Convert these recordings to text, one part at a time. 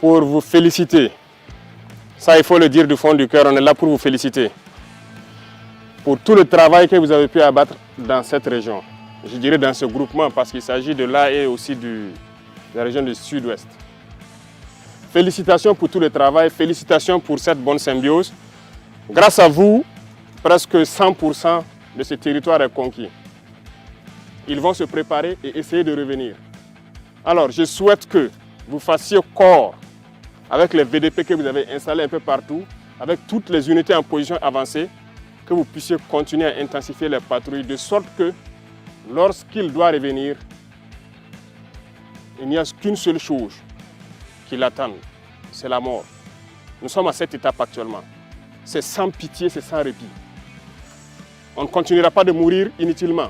pour vous féliciter. Ça, il faut le dire du fond du cœur, on est là pour vous féliciter. Pour tout le travail que vous avez pu abattre dans cette région. Je dirais dans ce groupement, parce qu'il s'agit de là et aussi de la région du sud-ouest. Félicitations pour tout le travail, félicitations pour cette bonne symbiose. Grâce à vous, presque 100% de ce territoire est conquis. Ils vont se préparer et essayer de revenir. Alors, je souhaite que vous fassiez corps avec les VDP que vous avez installés un peu partout, avec toutes les unités en position avancée, que vous puissiez continuer à intensifier les patrouilles de sorte que, lorsqu'il doit revenir, il n'y a qu'une seule chose qui l'attend, c'est la mort. Nous sommes à cette étape actuellement. C'est sans pitié, c'est sans répit. On ne continuera pas de mourir inutilement.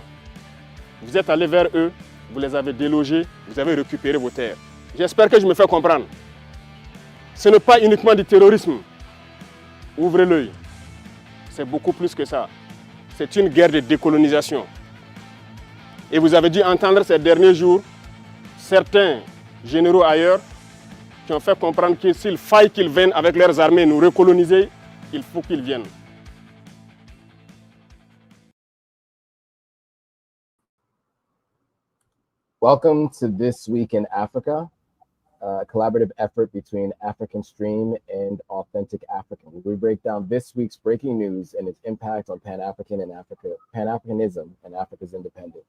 Vous êtes allés vers eux, vous les avez délogés, vous avez récupéré vos terres. J'espère que je me fais comprendre. Ce n'est pas uniquement du terrorisme. Ouvrez l'œil. C'est beaucoup plus que ça. C'est une guerre de décolonisation. Et vous avez dû entendre ces derniers jours certains généraux ailleurs qui ont fait comprendre que s'il faille qu'ils viennent avec leurs armées nous recoloniser, il faut qu'ils viennent. Welcome to This Week in Africa, a collaborative effort between African Stream and Authentic African. We break down this week's breaking news and its impact on Pan-Africanism and Africa's independence.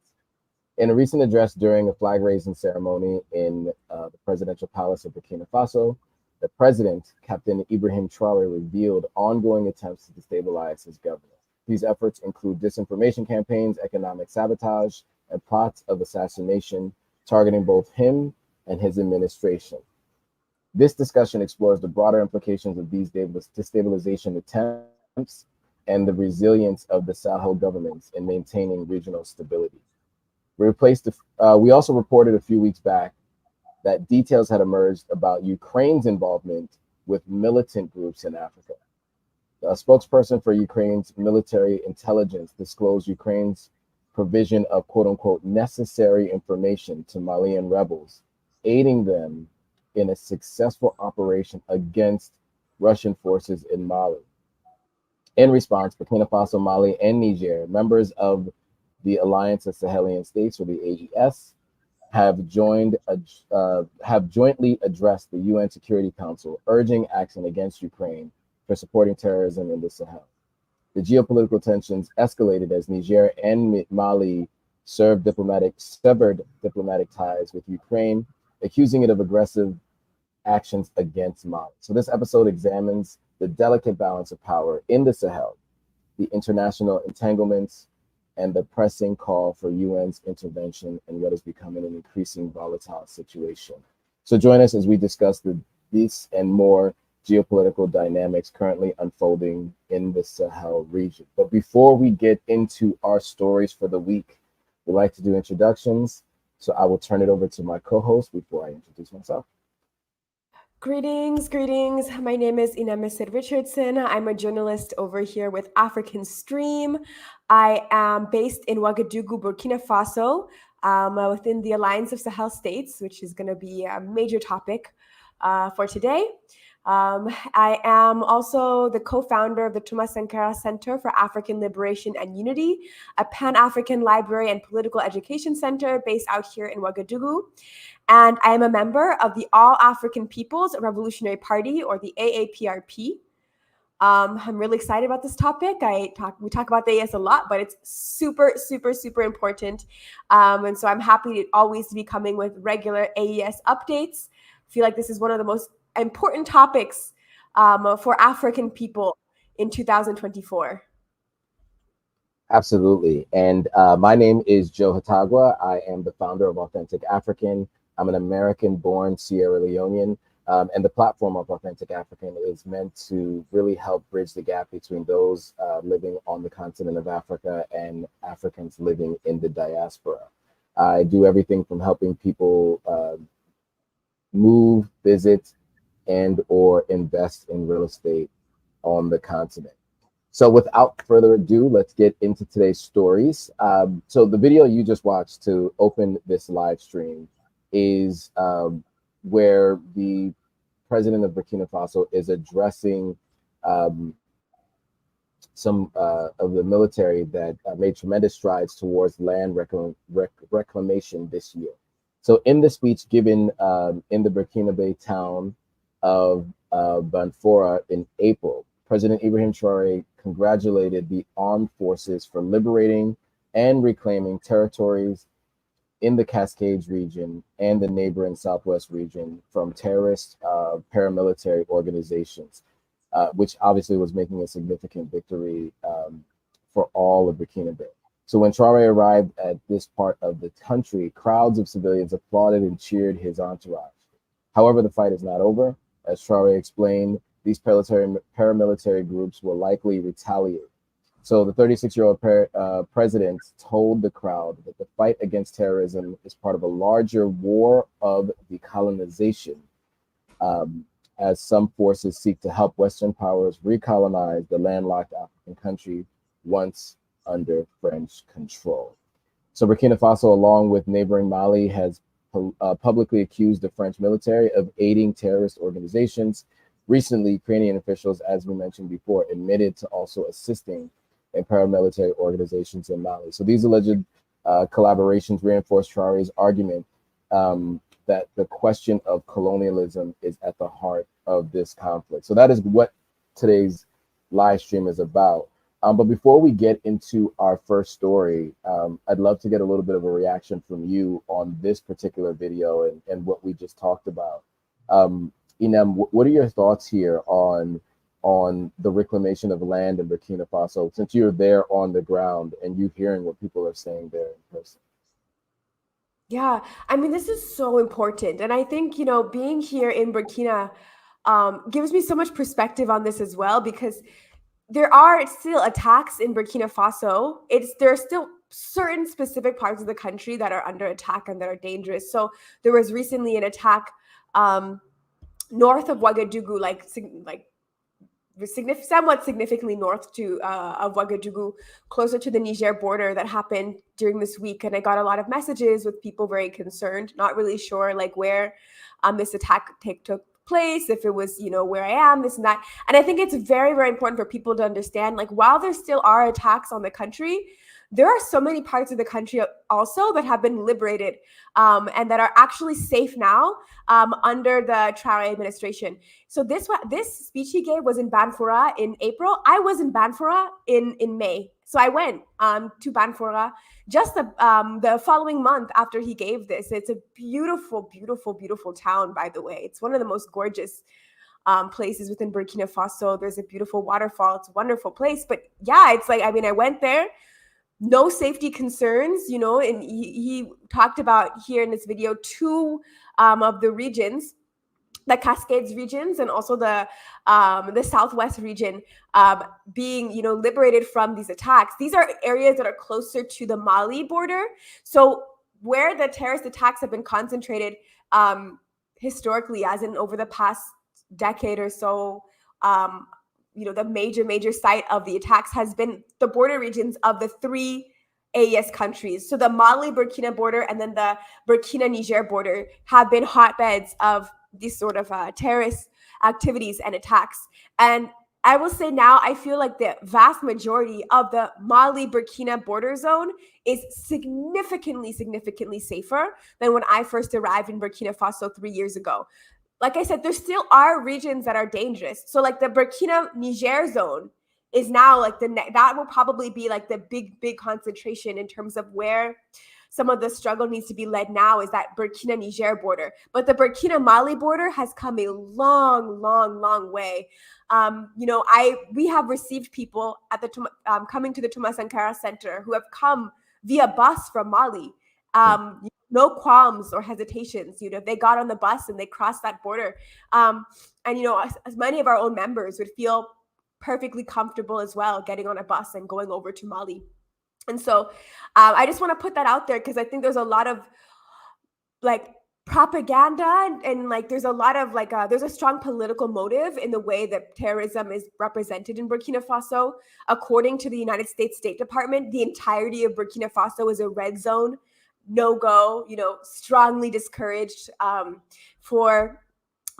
In a recent address during a flag-raising ceremony in the presidential palace of Burkina Faso, the president, Captain Ibrahim Traoré, revealed ongoing attempts to destabilize his government. These efforts include disinformation campaigns, economic sabotage, and plots of assassination targeting both him and his administration. This discussion explores the broader implications of these destabilization attempts and the resilience of the Sahel governments in maintaining regional stability. We also reported a few weeks back that details had emerged about Ukraine's involvement with militant groups in Africa. A spokesperson for Ukraine's military intelligence disclosed Ukraine's provision of quote-unquote necessary information to Malian rebels, aiding them in a successful operation against Russian forces in Mali. In response, Burkina Faso, Mali, and Niger, members of the Alliance of Sahel States, or the AES, have jointly addressed the UN Security Council, urging action against Ukraine for supporting terrorism in the Sahel. The geopolitical tensions escalated as Niger and Mali severed diplomatic ties with Ukraine, accusing it of aggressive actions against Mali. So this episode examines the delicate balance of power in the Sahel, the international entanglements, and the pressing call for UN's intervention in what is becoming an increasing volatile situation. So join us as we discuss these and more geopolitical dynamics currently unfolding in the Sahel region. But before we get into our stories for the week, we like to do introductions. So I will turn it over to my co-host before I introduce myself. Greetings. My name is Inemesid Richardson. I'm a journalist over here with African Stream. I am based in Ouagadougou, Burkina Faso, within the Alliance of Sahel States, which is going to be a major topic for today. I am also the co-founder of the Thomas Sankara Center for African Liberation and Unity, a Pan-African library and political education center based out here in Ouagadougou. And I am a member of the All African People's Revolutionary Party, or the AAPRP. I'm really excited about this topic. We talk about the AES a lot, but it's super important. And so I'm happy to always be coming with regular AES updates. I feel like this is one of the most important topics for African people in 2024. Absolutely. And my name is Joe Hatagwa. I am the founder of Authentic African. I'm an American-born Sierra Leonean. And the platform of Authentic African is meant to really help bridge the gap between those living on the continent of Africa and Africans living in the diaspora. I do everything from helping people move, visit, and or invest in real estate on the continent. So without further ado, let's get into today's stories. So the video you just watched to open this live stream is where the president of Burkina Faso is addressing some of the military that made tremendous strides towards land reclamation this year. So in the speech given in the Burkinabe town of Banfora in April, President Ibrahim Traoré congratulated the armed forces for liberating and reclaiming territories in the Cascades region and the neighboring Southwest region from terrorist paramilitary organizations, which obviously was making a significant victory for all of Burkina Faso. So when Traoré arrived at this part of the country, crowds of civilians applauded and cheered his entourage. However, the fight is not over. As Traoré explained, these paramilitary groups will likely retaliate. So the 36-year-old president told the crowd that the fight against terrorism is part of a larger war of decolonization, as some forces seek to help Western powers recolonize the landlocked African country once under French control. So Burkina Faso, along with neighboring Mali, has publicly accused the French military of aiding terrorist organizations. Recently, Ukrainian officials, as we mentioned before, admitted to also assisting in paramilitary organizations in Mali. So these alleged collaborations reinforce Traoré's argument that the question of colonialism is at the heart of this conflict. So that is what today's live stream is about. But before we get into our first story, I'd love to get a little bit of a reaction from you on this particular video and what we just talked about. Inem, what are your thoughts here on the reclamation of land in Burkina Faso, since you're there on the ground and you hearing what people are saying there in person? Yeah, I mean, this is so important. And I think, being here in Burkina gives me so much perspective on this as well, because there are still attacks in Burkina Faso. There are still certain specific parts of the country that are under attack and that are dangerous. So there was recently an attack north of Ouagadougou, somewhat significantly north of Ouagadougou, closer to the Niger border, that happened during this week. And I got a lot of messages with people very concerned, not really sure where this attack took place, if it was, where I am, this and that. And I think it's very, very important for people to understand, while there still are attacks on the country, there are so many parts of the country also that have been liberated and that are actually safe now under the Traoré administration. So this speech he gave was in Banfora in April. I was in Banfora in May. So I went to Banfora just the following month after he gave this. It's a beautiful, beautiful, beautiful town, by the way. It's one of the most gorgeous places within Burkina Faso. There's a beautiful waterfall. It's a wonderful place. But yeah, it's I went there. No safety concerns, and he talked about here in this video two of the regions, the Cascades regions and also the Southwest region being, liberated from these attacks. These are areas that are closer to the Mali border. So where the terrorist attacks have been concentrated historically, as in over the past decade or so, the major site of the attacks has been the border regions of the three AES countries. So the Mali-Burkina border and then the Burkina-Niger border have been hotbeds of these sort of terrorist activities and attacks. And I will say now, I feel like the vast majority of the Mali-Burkina border zone is significantly safer than when I first arrived in Burkina Faso 3 years ago. Like I said, there still are regions that are dangerous. So the Burkina Niger zone is now that will probably be the big concentration in terms of where some of the struggle needs to be led now, is that Burkina Niger border. But the Burkina Mali border has come a long way. We have received people at the coming to the Thomas Sankara Center who have come via bus from Mali. No qualms or hesitations. They got on the bus and they crossed that border. As many of our own members would feel perfectly comfortable as well getting on a bus and going over to Mali. And so I just want to put that out there, because I think there's a lot of propaganda and there's a lot of there's a strong political motive in the way that terrorism is represented in Burkina Faso. According to the United States State Department, the entirety of Burkina Faso is a red zone, no go, strongly discouraged for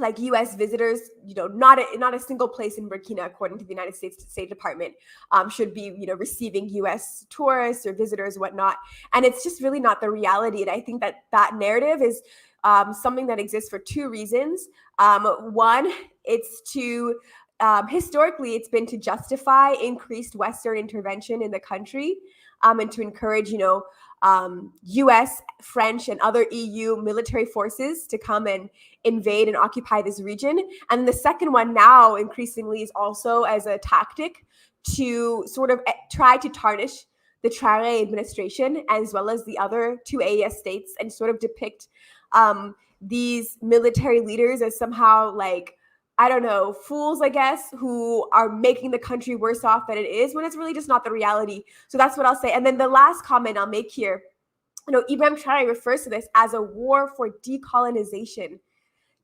like U.S. visitors, not a single place in Burkina, according to the United States State Department, should be, receiving U.S. tourists or visitors, whatnot. And it's just really not the reality. And I think that narrative is something that exists for two reasons. One, it's to historically, it's been to justify increased Western intervention in the country, and to encourage, U.S., French, and other EU military forces to come and invade and occupy this region. And the second one now increasingly is also as a tactic to sort of try to tarnish the Traoré administration as well as the other two AES states, and sort of depict these military leaders as somehow like, I don't know, fools, I guess, who are making the country worse off than it is, when it's really just not the reality. So that's what I'll say. And then the last comment I'll make here, Ibrahim Traoré refers to this as a war for decolonization.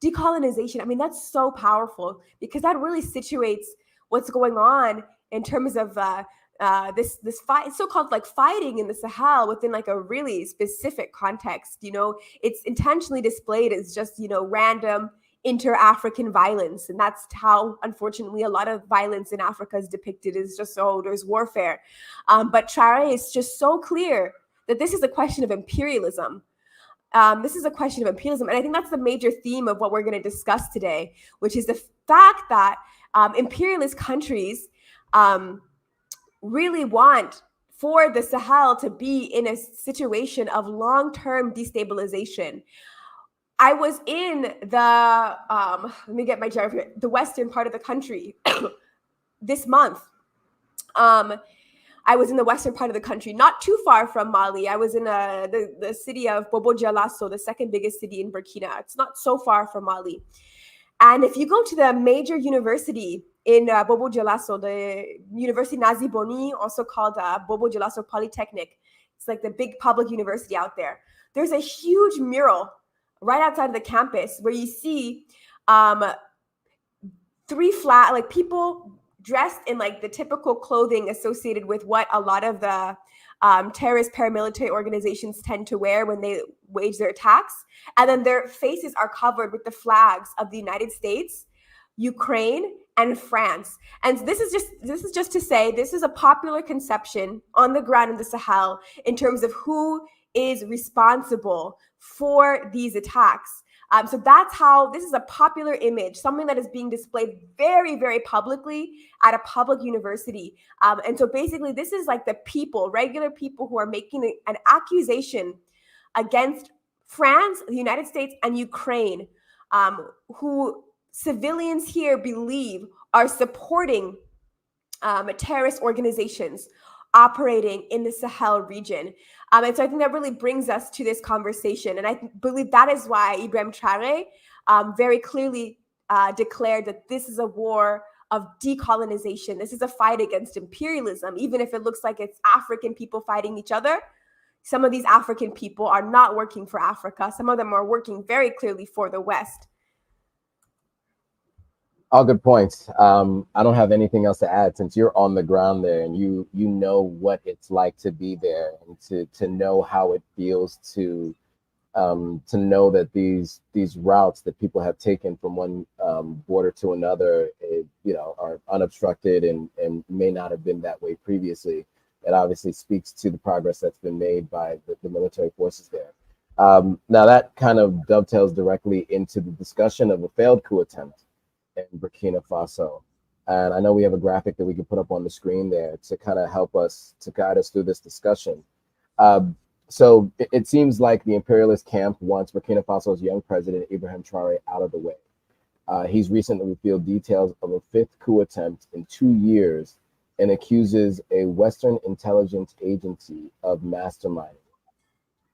Decolonization, I mean, that's so powerful, because that really situates what's going on in terms of this fight, so-called like fighting in the Sahel within like a really specific context. It's intentionally displayed as just, random inter-African violence. And that's how, unfortunately, a lot of violence in Africa is depicted, as just, there's warfare. But Traoré is just so clear that this is a question of imperialism. This is a question of imperialism. And I think that's the major theme of what we're going to discuss today, which is the fact that imperialist countries really want for the Sahel to be in a situation of long-term destabilization. I was in the, let me get my geography, the western part of the country this month. I was in the western part of the country, not too far from Mali. I was in the city of Bobo-Dioulasso, the second biggest city in Burkina. It's not so far from Mali. And if you go to the major university in Bobo-Dioulasso, the University Nazi Boni, also called Bobo-Dioulasso Polytechnic, it's like the big public university out there. There's a huge mural right outside of the campus where you see three flat, like people dressed in like the typical clothing associated with what a lot of the terrorist paramilitary organizations tend to wear when they wage their attacks. And then their faces are covered with the flags of the United States, Ukraine, and France. And this is just to say, this is a popular conception on the ground in the Sahel in terms of who is responsible for these attacks. So that's how this is a popular image, something that is being displayed very, very publicly at a public university. And so basically, this is like the people, regular people, who are making an accusation against France, the United States, and Ukraine, who civilians here believe are supporting terrorist organizations operating in the Sahel region. And so I think that really brings us to this conversation. And I believe that is why Ibrahim Traoré very clearly declared that this is a war of decolonization. This is a fight against imperialism. Even if it looks like it's African people fighting each other, some of these African people are not working for Africa. Some of them are working very clearly for the West. All good points. I don't have anything else to add, since you're on the ground there and you know what it's like to be there, and to know how it feels to know that these routes that people have taken from one border to another, are unobstructed and may not have been that way previously. It obviously speaks to the progress that's been made by the military forces there. Now that kind of dovetails directly into the discussion of a failed coup attempt in Burkina Faso. And I know we have a graphic that we can put up on the screen there to kind of help us, to guide us through this discussion. So it seems like the imperialist camp wants Burkina Faso's young president, Ibrahim Traoré, out of the way. He's recently revealed details of a fifth coup attempt in 2 years and accuses a Western intelligence agency of masterminding.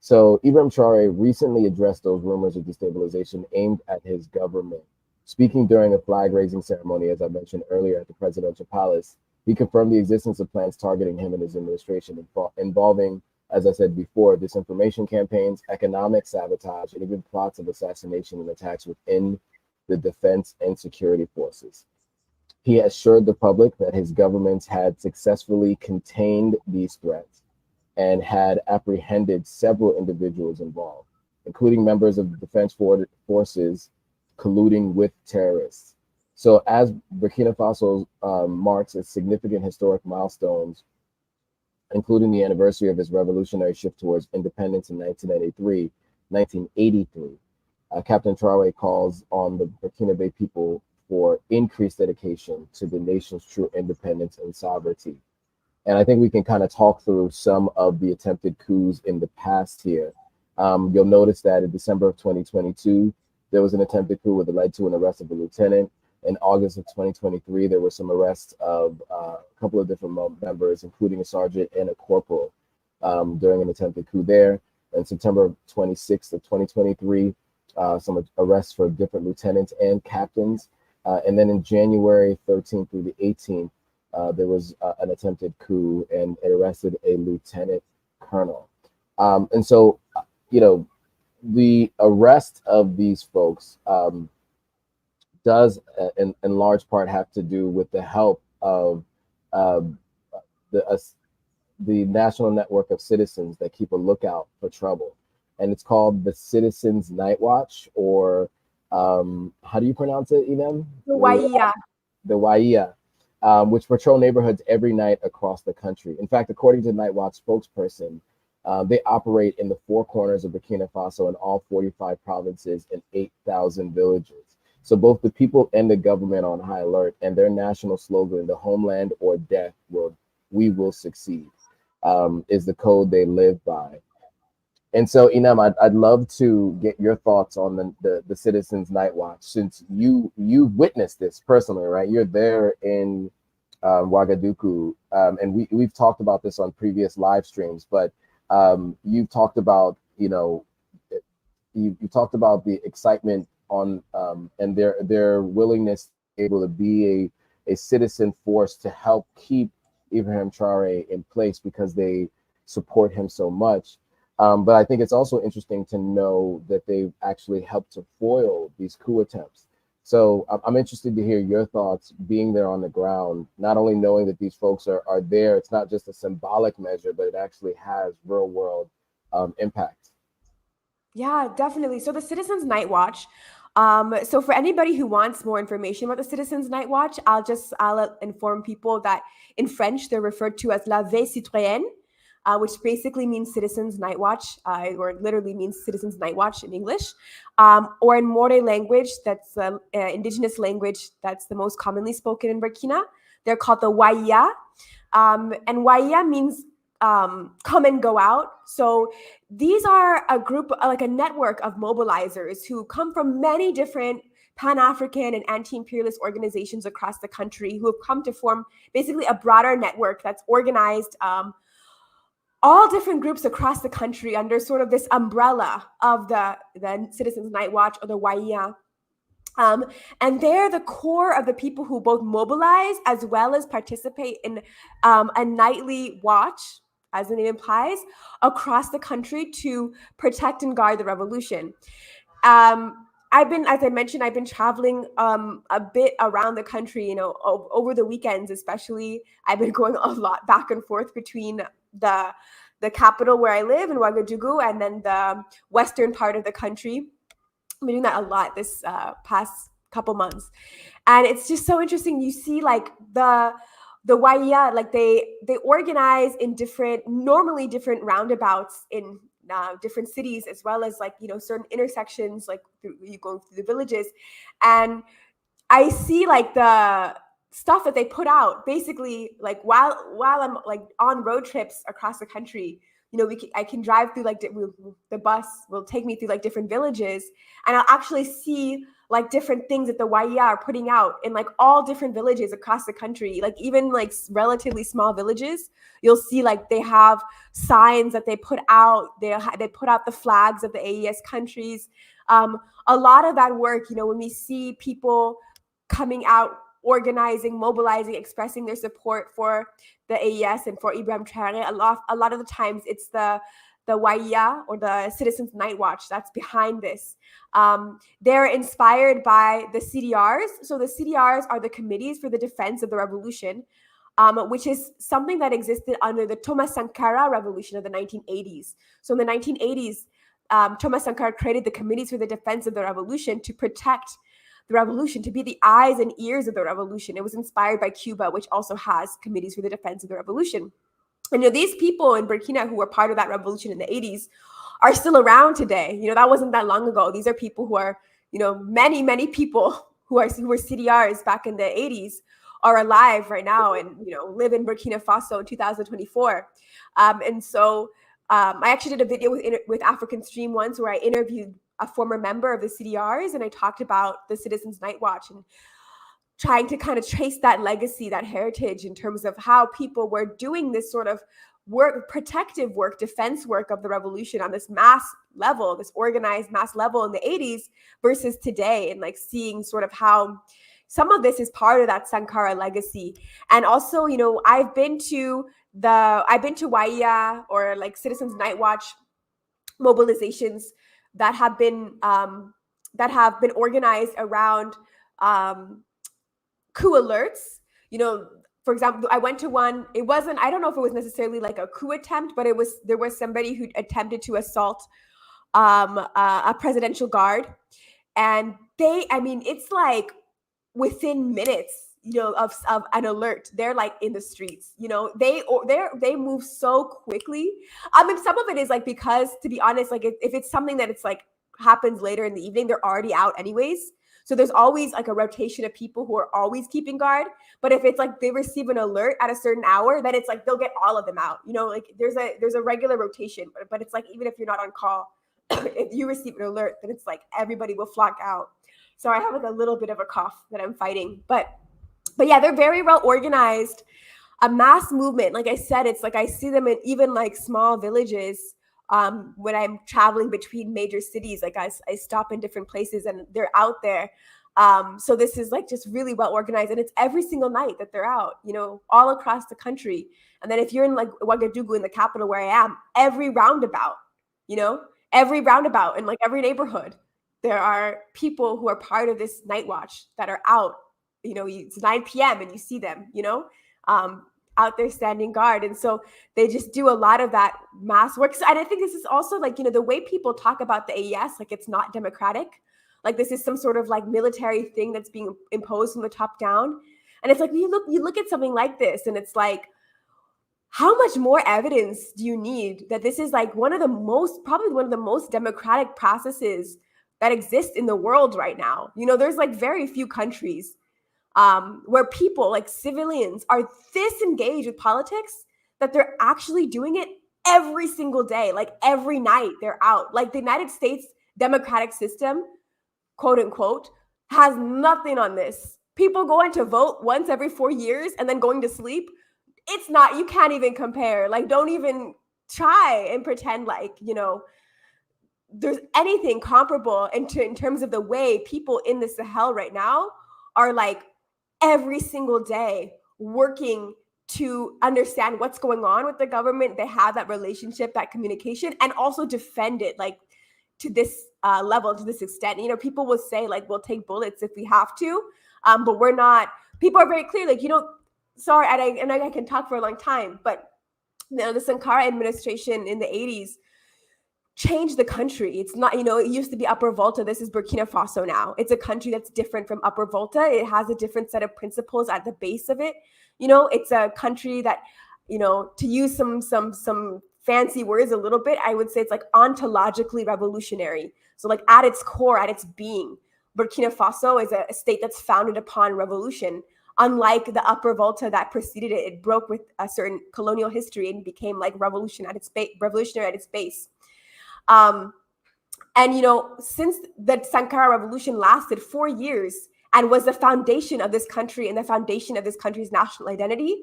So Ibrahim Traoré recently addressed those rumors of destabilization aimed at his government. Speaking during a flag-raising ceremony, as I mentioned earlier, at the presidential palace, he confirmed the existence of plans targeting him and his administration, involving, as I said before, disinformation campaigns, economic sabotage, and even plots of assassination and attacks within the defense and security forces. He assured the public that his government had successfully contained these threats and had apprehended several individuals involved, including members of the defense forces colluding with terrorists. So as Burkina Faso marks its significant historic milestones, including the anniversary of its revolutionary shift towards independence in 1983, Captain Traoré calls on the Burkinabe people for increased dedication to the nation's true independence and sovereignty. And I think we can kind of talk through some of the attempted coups in the past here. You'll notice that in December of 2022, there was an attempted coup that led to an arrest of a lieutenant. In August of 2023, there were some arrests of a couple of different members, including a sergeant and a corporal, during an attempted coup there. In September 26th of 2023, some arrests for different lieutenants and captains. And then in January 13th through the 18th, there was an attempted coup, and it arrested a lieutenant colonel. And so, the arrest of these folks does, in large part, have to do with the help of the national network of citizens that keep a lookout for trouble. And it's called the Citizens Night Watch, or how do you pronounce it, Inem? The Waiya. The Waiya, which patrol neighborhoods every night across the country. In fact, according to Night Watch spokesperson, they operate in the four corners of Burkina Faso in all 45 provinces and 8,000 villages. So both the people and the government are on high alert, and their national slogan, "The homeland or death, we will succeed," is the code they live by. And so, Inem, I'd love to get your thoughts on the Citizens Night Watch, since you witnessed this personally, right? You're there in Ouagadougou, and we've talked about this on previous live streams, but you've talked about, you talked about the excitement on and their willingness to be able to be a citizen force to help keep Ibrahim Traoré in place because they support him so much. But I think it's also interesting to know that they've actually helped to foil these coup attempts. So I'm interested to hear your thoughts being there on the ground, not only knowing that these folks are there, it's not just a symbolic measure, but it actually has real world impact. Yeah, definitely. So the Citizens Night Watch. So for anybody who wants more information about the Citizens Night Watch, I'll inform people that in French they're referred to as La Veille Citoyenne, which basically means Citizens Night Watch, or literally means Citizens Night Watch in English, or in More language, that's indigenous language that's the most commonly spoken in Burkina. They're called the Waiya, and Waiya means come and go out. So these are a group, like a network of mobilizers who come from many different Pan-African and anti-imperialist organizations across the country, who have come to form basically a broader network that's organized all different groups across the country under sort of this umbrella of the Citizens Night Watch, or the Waiya. And they're the core of the people who both mobilize as well as participate in a nightly watch, as the name implies, across the country to protect and guard the revolution. As I mentioned, I've been traveling a bit around the country, over the weekends, especially. I've been going a lot back and forth between the capital where I live in Ouagadougou and then the western part of the country. I've been doing that a lot this past couple months. And it's just so interesting. You see like the Waiya, like they organize in normally different roundabouts in different cities, as well as certain intersections, like you go through the villages. And I see like the stuff that they put out basically, like while I'm like on road trips across the country. I can drive through the bus will take me through like different villages, and I'll actually see like different things that the Waiya are putting out in like all different villages across the country. Like even like relatively small villages, you'll see like they have signs that they put out. They put out the flags of the AES countries. A lot of that work, when we see people coming out, organizing, mobilizing, expressing their support for the AES and for Ibrahim Traoré, a lot of the times it's the Waiya, or the Citizens Night Watch, that's behind this. They're inspired by the CDRs. So the CDRs are the Committees for the Defense of the Revolution, which is something that existed under the Thomas Sankara revolution of the 1980s. So in the 1980s, Thomas Sankara created the Committees for the Defense of the Revolution to protect the revolution, to be the eyes and ears of the revolution. It was inspired by Cuba, which also has Committees for the Defense of the Revolution. And these people in Burkina who were part of that revolution in the 80s are still around today. That wasn't that long ago. These are people who are, many people who were CDRs back in the 80s are alive right now and, live in Burkina Faso in 2024. And so I actually did a video with African Stream once where I interviewed a former member of the CDRs, and I talked about the Citizens Night Watch and trying to kind of trace that legacy, that heritage, in terms of how people were doing this sort of work, protective work, defense work of the revolution on this mass level, this organized mass level in the 80s versus today, and like seeing sort of how some of this is part of that Sankara legacy. And also, I've been to Waiya, or like Citizens Night Watch mobilizations that have been organized around coup alerts. For example, I went to one. It wasn't, I don't know if it was necessarily like a coup attempt, but there was somebody who attempted to assault a presidential guard, and it's like within minutes, of an alert, they're like in the streets. They move so quickly. Some of it is like, because, to be honest, like if it's something that it's like happens later in the evening, they're already out anyways. So there's always like a rotation of people who are always keeping guard. But if it's like they receive an alert at a certain hour, then it's like they'll get all of them out. Like there's a regular rotation, but it's like, even if you're not on call, if you receive an alert, then it's like everybody will flock out. So I have like a little bit of a cough that I'm fighting, but yeah, they're very well organized. A mass movement, like I said, it's like I see them in even like small villages. When I'm traveling between major cities, like I stop in different places and they're out there. So this is like just really well organized, and it's every single night that they're out, all across the country. And then if you're in like Ouagadougou, in the capital where I am, every roundabout in like every neighborhood, there are people who are part of this night watch that are out. It's 9 p.m. and you see them, out there standing guard. And so they just do a lot of that mass work. And I think this is also like, the way people talk about the AES, like it's not democratic. Like this is some sort of like military thing that's being imposed from the top down. And it's like, you look at something like this and it's like, how much more evidence do you need that this is like probably one of the most democratic processes that exist in the world right now? There's like very few countries where people, like civilians, are this engaged with politics that they're actually doing it every single day. Like every night they're out. Like the United States democratic system, quote unquote, has nothing on this. People going to vote once every 4 years and then going to sleep. It's not, you can't even compare. Like, don't even try and pretend like, there's anything comparable in terms of the way people in the Sahel right now are like every single day working to understand what's going on with the government. They have that relationship, that communication, and also defend it like to this level, to this extent. People will say like, we'll take bullets if we have to, but we're not. People are very clear, like, sorry, and I can talk for a long time, but the Sankara administration in the 80s changed the country. It's not, it used to be Upper Volta. This is Burkina Faso now. It's a country that's different from Upper Volta. It has a different set of principles at the base of it. It's a country that, to use some fancy words a little bit, I would say it's like ontologically revolutionary. So like at its core, at its being, Burkina Faso is a state that's founded upon revolution. Unlike the Upper Volta that preceded it, it broke with a certain colonial history and became like revolutionary at its base. Since the Sankara revolution lasted 4 years and was the foundation of this country and the foundation of this country's national identity,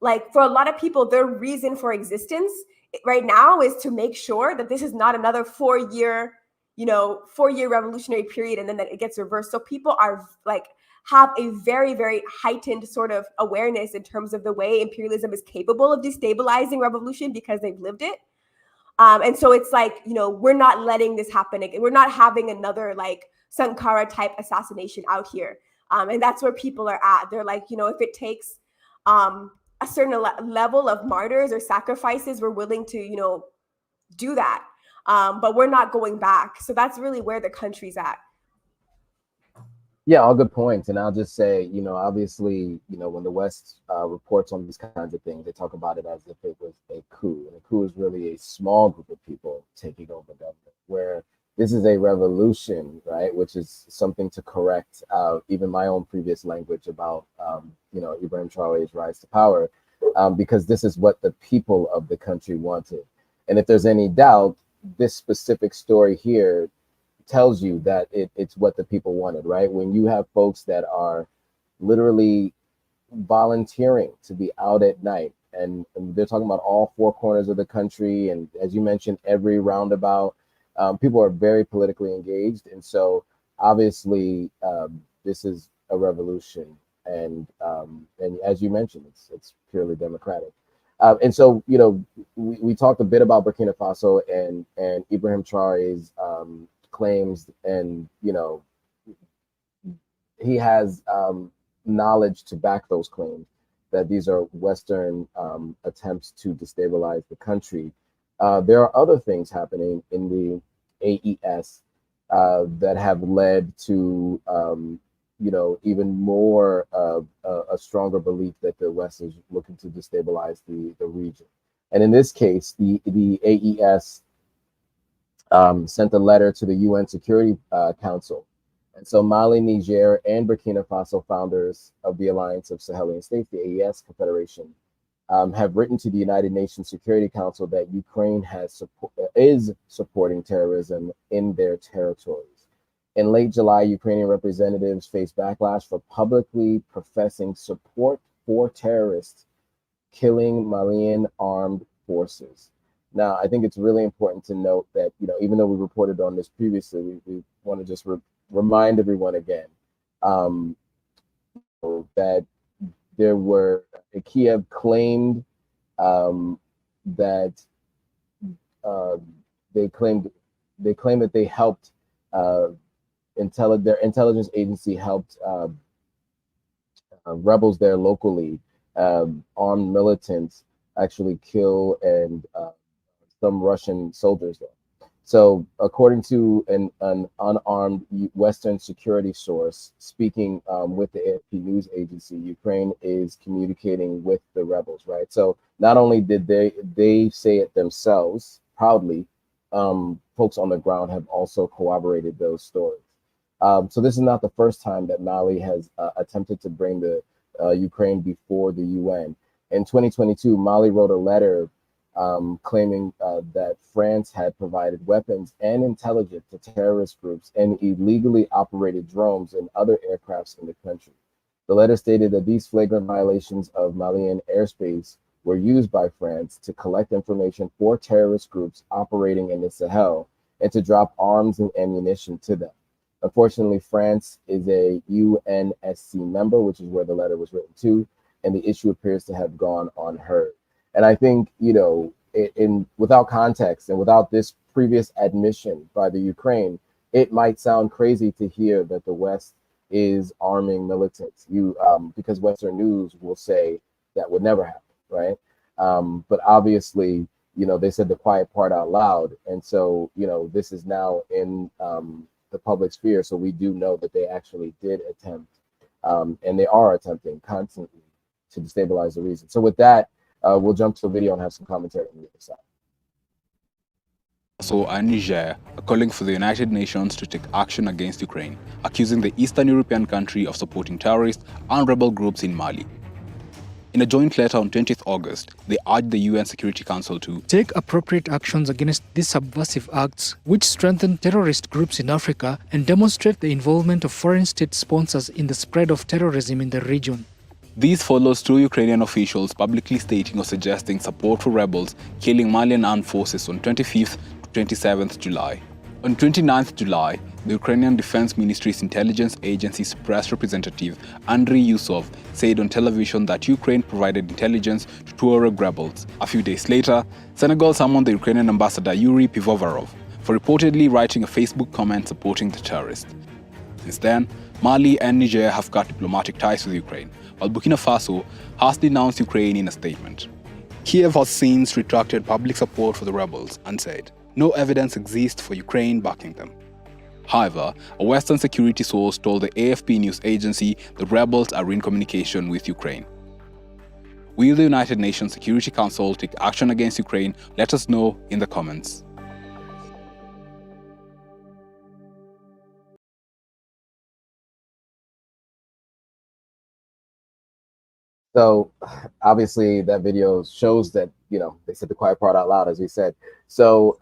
like for a lot of people, their reason for existence right now is to make sure that this is not another 4-year revolutionary period and then that it gets reversed. So people are like, have a very, very heightened sort of awareness in terms of the way imperialism is capable of destabilizing revolution because they've lived it. And so it's like, we're not letting this happen again. We're not having another like Sankara type assassination out here. And that's where people are at. They're like, if it takes a certain level of martyrs or sacrifices, we're willing to, do that. but we're not going back. So that's really where the country's at. Yeah, all good points. And I'll just say, obviously, when the West reports on these kinds of things, they talk about it as if it was a coup. And a coup is really a small group of people taking over government, where this is a revolution, right? Which is something to correct even my own previous language about, Ibrahim Traoré's rise to power, because this is what the people of the country wanted. And if there's any doubt, this specific story here tells you that it's what the people wanted, right? When you have folks that are literally volunteering to be out at night, and they're talking about all four corners of the country, and as you mentioned, every roundabout, people are very politically engaged, and so obviously this is a revolution, and as you mentioned, it's purely democratic. And so, we talked a bit about Burkina Faso and Ibrahim Traoré's claims, and he has knowledge to back those claims that these are Western attempts to destabilize the country. There are other things happening in the AES that have led to even more a stronger belief that the West is looking to destabilize the region. And in this case, the AES sent a letter to the UN Security Council. And so Mali, Niger, and Burkina Faso, founders of the Alliance of Sahel States, the AES Confederation, have written to the United Nations Security Council that Ukraine is supporting terrorism in their territories. In late July, Ukrainian representatives faced backlash for publicly professing support for terrorists killing Malian armed forces. Now, I think it's really important to note that, even though we reported on this previously, we want to just remind everyone again that there were, Kiev claimed that they claimed that they helped, their intelligence agency helped rebels there locally, armed militants, actually kill and some Russian soldiers there. So according to an unarmed Western security source speaking with the AFP news agency, Ukraine is communicating with the rebels, right? So not only did they say it themselves proudly, folks on the ground have also corroborated those stories. So this is not the first time that Mali has attempted to bring the Ukraine before the UN. In 2022, Mali wrote a letter claiming that France had provided weapons and intelligence to terrorist groups and illegally operated drones and other aircrafts in the country. The letter stated that these flagrant violations of Malian airspace were used by France to collect information for terrorist groups operating in the Sahel and to drop arms and ammunition to them. Unfortunately, France is a UNSC member, which is where the letter was written to, and the issue appears to have gone unheard. And I think, without context and without this previous admission by the Ukraine, it might sound crazy to hear that the West is arming militants. Because Western news will say that would never happen, right? But obviously, they said the quiet part out loud, and so this is now in the public sphere. So we do know that they actually did attempt, and they are attempting constantly to destabilize the region. So with that, we'll jump to a video and have some commentary on the other side. So and Niger are calling for the United Nations to take action against Ukraine, accusing the Eastern European country of supporting terrorists and rebel groups in Mali. In a joint letter on 20th August, they urged the UN Security Council to take appropriate actions against these subversive acts, which strengthen terrorist groups in Africa and demonstrate the involvement of foreign state sponsors in the spread of terrorism in the region. This follows two Ukrainian officials publicly stating or suggesting support for rebels killing Malian armed forces on 25th to 27th July. On 29th July, the Ukrainian Defense Ministry's intelligence agency's press representative Andriy Yusov said on television that Ukraine provided intelligence to Tuareg rebels. A few days later, Senegal summoned the Ukrainian ambassador Yuri Pivovarov for reportedly writing a Facebook comment supporting the terrorists. Since then, Mali and Niger have cut diplomatic ties with Ukraine, while Burkina Faso has denounced Ukraine in a statement. Kiev has since retracted public support for the rebels and said, No evidence exists for Ukraine backing them. However, a Western security source told the AFP news agency the rebels are in communication with Ukraine. Will the United Nations Security Council take action against Ukraine? Let us know in the comments. So obviously that video shows that, they said the quiet part out loud, as we said. So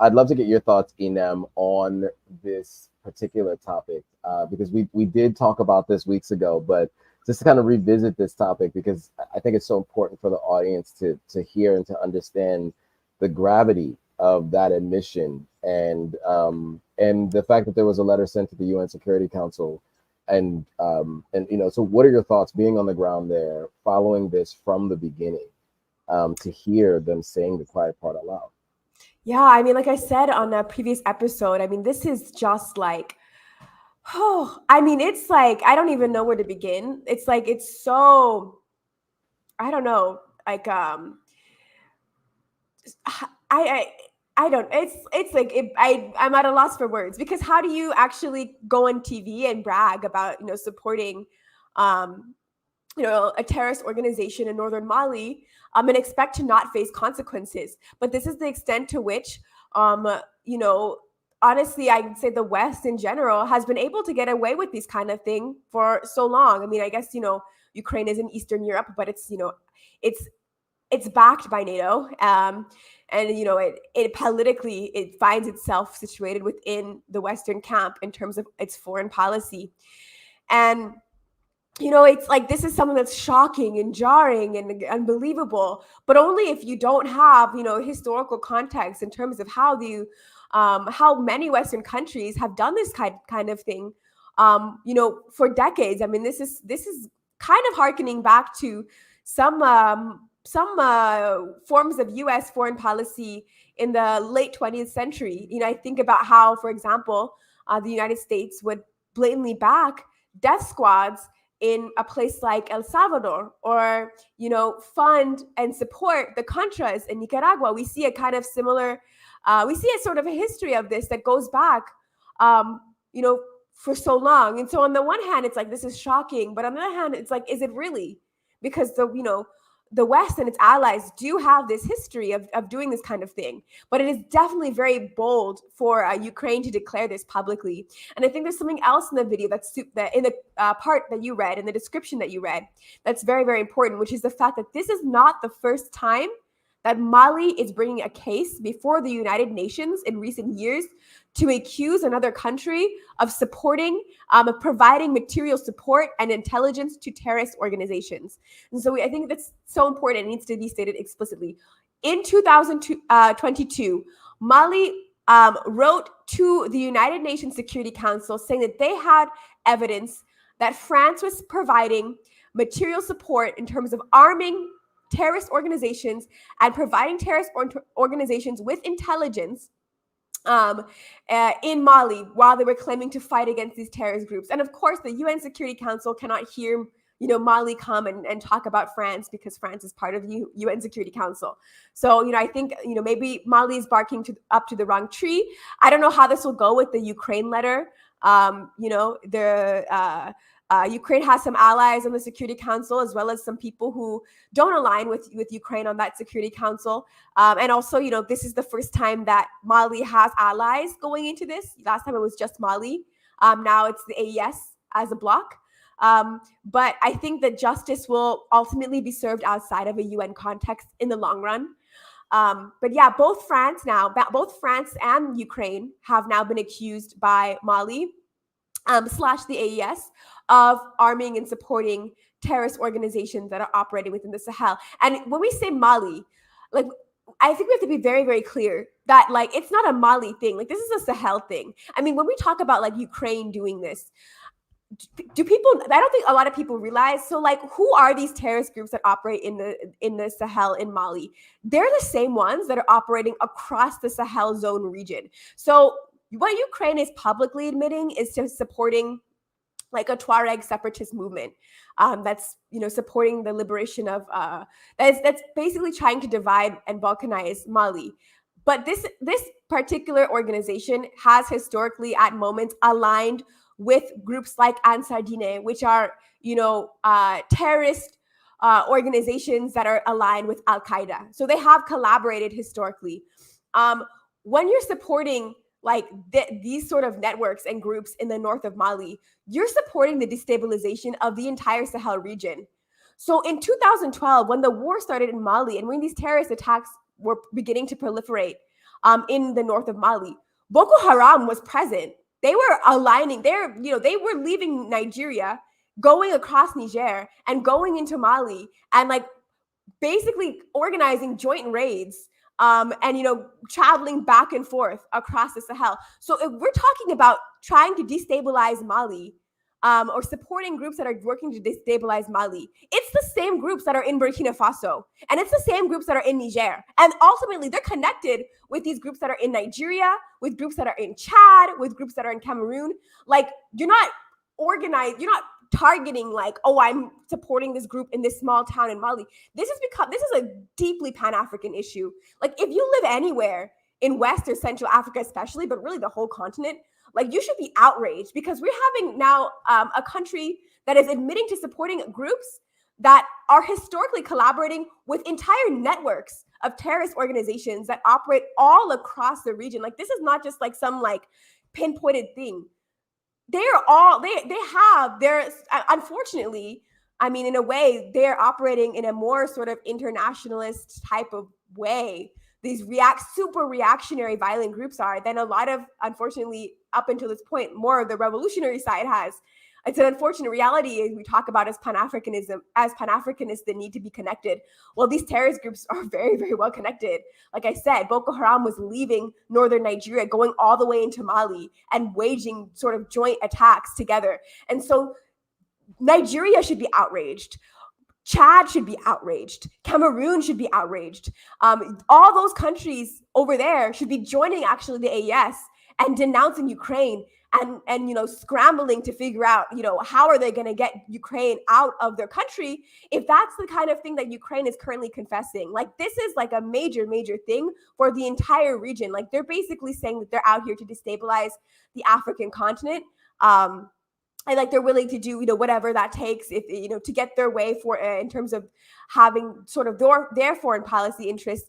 I'd love to get your thoughts, Inem, on this particular topic, because we did talk about this weeks ago, but just to kind of revisit this topic, because I think it's so important for the audience to hear and to understand the gravity of that admission, and the fact that there was a letter sent to the UN Security Council. And so what are your thoughts being on the ground there, following this from the beginning, to hear them saying the quiet part out loud? Yeah, I mean, like I said on a previous episode, I mean, this is just like, it's like, I don't even know where to begin. It's like, it's so, I don't know, like, I don't. It's like I'm at a loss for words, because how do you actually go on TV and brag about supporting a terrorist organization in northern Mali, and expect to not face consequences? But this is the extent to which honestly, I'd say the West in general has been able to get away with this kind of thing for so long. I mean, I guess Ukraine is in Eastern Europe, but it's backed by NATO, and it politically it finds itself situated within the Western camp in terms of its foreign policy. And it's like, this is something that's shocking and jarring and unbelievable, but only if you don't have historical context in terms of how many Western countries have done this kind of thing for decades. I mean, this is kind of harkening back to some forms of U.S. foreign policy in the late 20th century. I think about how, for example, the United States would blatantly back death squads in a place like El Salvador, or fund and support the Contras in Nicaragua. We see a kind of similar, we see a sort of a history of this that goes back, for so long. And so on the one hand, it's like, this is shocking, but on the other hand, it's like, is it really? Because the West and its allies do have this history of doing this kind of thing, but it is definitely very bold for Ukraine to declare this publicly. And I think there's something else in the video that in the part that you read, in the description that you read, that's very, very important, which is the fact that this is not the first time that Mali is bringing a case before the United Nations in recent years to accuse another country of supporting, of providing material support and intelligence to terrorist organizations. And so I think that's so important. It needs to be stated explicitly. In 2022, Mali wrote to the United Nations Security Council saying that they had evidence that France was providing material support in terms of arming terrorist organizations and providing terrorist organizations with intelligence in Mali while they were claiming to fight against these terrorist groups. And of course, the UN Security Council cannot hear Mali come and talk about France, because France is part of the UN Security Council. So, I think, maybe Mali is barking up to the wrong tree. I don't know how this will go with the Ukraine letter. Ukraine has some allies on the Security Council, as well as some people who don't align with Ukraine on that Security Council. And also, this is the first time that Mali has allies going into this. Last time it was just Mali. Now it's the AES as a bloc. But I think that justice will ultimately be served outside of a UN context in the long run. But yeah, both France and Ukraine have now been accused by Mali / the AES of arming and supporting terrorist organizations that are operating within the Sahel. And when we say Mali, like, I think we have to be very, very clear that, like, it's not a Mali thing. Like, this is a Sahel thing. I mean, when we talk about, like, Ukraine doing this, I don't think a lot of people realize. So, like, who are these terrorist groups that operate in the Sahel in Mali? They're the same ones that are operating across the Sahel zone region. So what Ukraine is publicly admitting is to supporting, like, a Tuareg separatist movement that's supporting the liberation of that's basically trying to divide and balkanize Mali. But this particular organization has historically, at moments, aligned with groups like Ansar Dine, which are, terrorist organizations that are aligned with Al Qaeda. So they have collaborated historically. When you're supporting like these sort of networks and groups in the north of Mali, you're supporting the destabilization of the entire Sahel region. So in 2012, when the war started in Mali and when these terrorist attacks were beginning to proliferate in the north of Mali, Boko Haram was present. They were aligning. They were leaving Nigeria, going across Niger, and going into Mali, and like basically organizing joint raids and traveling back and forth across the Sahel. So if we're talking about trying to destabilize Mali, or supporting groups that are working to destabilize Mali, it's the same groups that are in Burkina Faso, and it's the same groups that are in Niger. And ultimately, they're connected with these groups that are in Nigeria, with groups that are in Chad, with groups that are in Cameroon. Like, you're not organized, you're not targeting like, oh, I'm supporting this group in this small town in Mali. This is a deeply Pan-African issue. Like, if you live anywhere in West or Central Africa especially, but really the whole continent, like, you should be outraged, because we're having now a country that is admitting to supporting groups that are historically collaborating with entire networks of terrorist organizations that operate all across the region. Like, this is not just like some like pinpointed thing. They have their, unfortunately, I mean, in a way, they're operating in a more sort of internationalist type of way. These super reactionary violent groups are than a lot of, unfortunately, up until this point, more of the revolutionary side has. It's an unfortunate reality we talk about as Pan-Africanism, the need to be connected. Well, these terrorist groups are very, very well connected. Like I said, Boko Haram was leaving northern Nigeria, going all the way into Mali and waging sort of joint attacks together. And so Nigeria should be outraged. Chad should be outraged. Cameroon should be outraged. All those countries over there should be joining actually the AES and denouncing Ukraine and scrambling to figure out, how are they going to get Ukraine out of their country if that's the kind of thing that Ukraine is currently confessing. Like, this is like a major, major thing for the entire region. Like, they're basically saying that they're out here to destabilize the African continent. And like, they're willing to do, whatever that takes, if to get their way for in terms of having sort of their foreign policy interests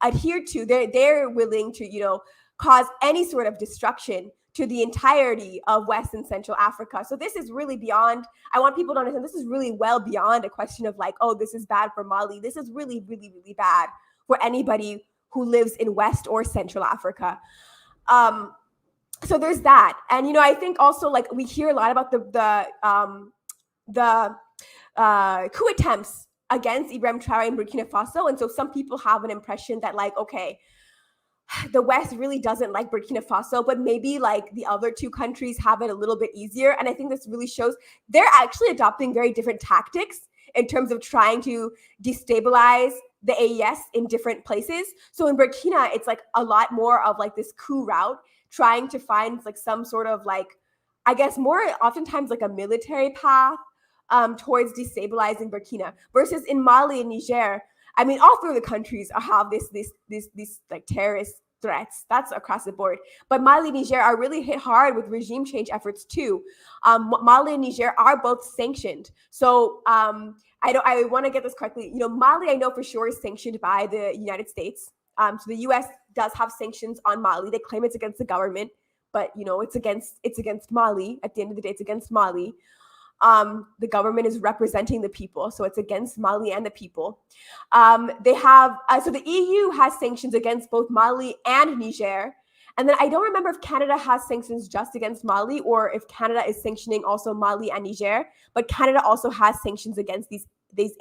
adhered to. They're willing to cause any sort of destruction to the entirety of West and Central Africa. So this is really beyond, I want people to understand, this is really well beyond a question of like, oh, this is bad for Mali. This is really, really, really bad for anybody who lives in West or Central Africa. So there's that. And, I think also, like, we hear a lot about the coup attempts against Ibrahim Traoré in Burkina Faso. And so some people have an impression that, like, okay, the West really doesn't like Burkina Faso, but maybe like the other two countries have it a little bit easier. And I think this really shows they're actually adopting very different tactics in terms of trying to destabilize the AES in different places. So in Burkina, it's like a lot more of like this coup route, trying to find like some sort of like, I guess more oftentimes like a military path towards destabilizing Burkina, versus in Mali and Niger, I mean, all three of the countries have this like terrorist threats. That's across the board. But Mali and Niger are really hit hard with regime change efforts too. Mali and Niger are both sanctioned. So I want to get this correctly. Mali, I know for sure, is sanctioned by the United States. So the U.S. does have sanctions on Mali. They claim it's against the government, but it's against Mali. At the end of the day, it's against Mali. The government is representing the people, so it's against Mali and the people. They have so the EU has sanctions against both Mali and Niger, and then I don't remember if Canada has sanctions just against Mali or if Canada is sanctioning also Mali and Niger. But Canada also has sanctions against these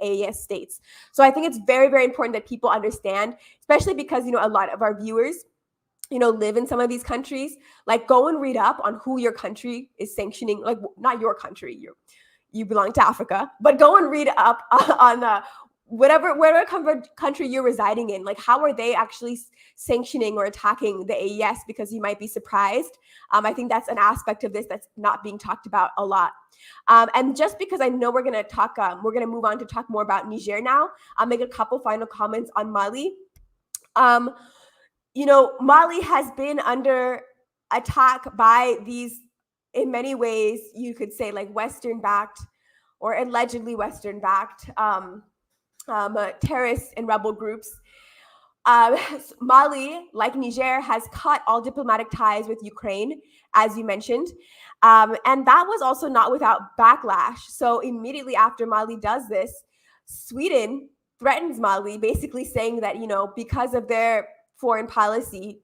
AES states. So I think it's very, very important that people understand, especially because a lot of our viewers live in some of these countries. Like, go and read up on who your country is sanctioning. Like, not your country, you belong to Africa, but go and read up on whatever country you're residing in. Like, how are they actually sanctioning or attacking the AES? Because you might be surprised. I think that's an aspect of this that's not being talked about a lot. And just because I know we're going to move on to talk more about Niger now, I'll make a couple final comments on Mali. Mali has been under attack by these, in many ways, you could say like Western-backed or allegedly Western-backed terrorist and rebel groups. Mali, like Niger, has cut all diplomatic ties with Ukraine, as you mentioned. And that was also not without backlash. So immediately after Mali does this, Sweden threatens Mali, basically saying that, because of their foreign policy,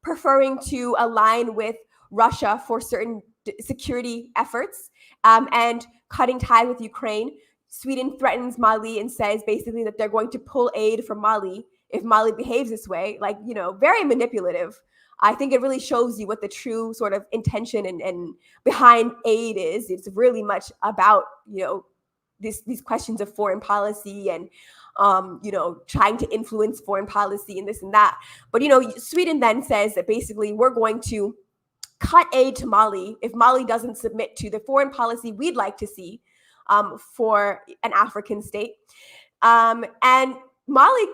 preferring to align with Russia for certain security efforts, and cutting ties with Ukraine, Sweden threatens Mali and says basically that they're going to pull aid from Mali if Mali behaves this way, very manipulative. I think it really shows you what the true sort of intention and behind aid is. It's really much about, these questions of foreign policy and, trying to influence foreign policy and this and that. But, Sweden then says that basically we're going to cut aid to Mali if Mali doesn't submit to the foreign policy we'd like to see for an African state. And Mali,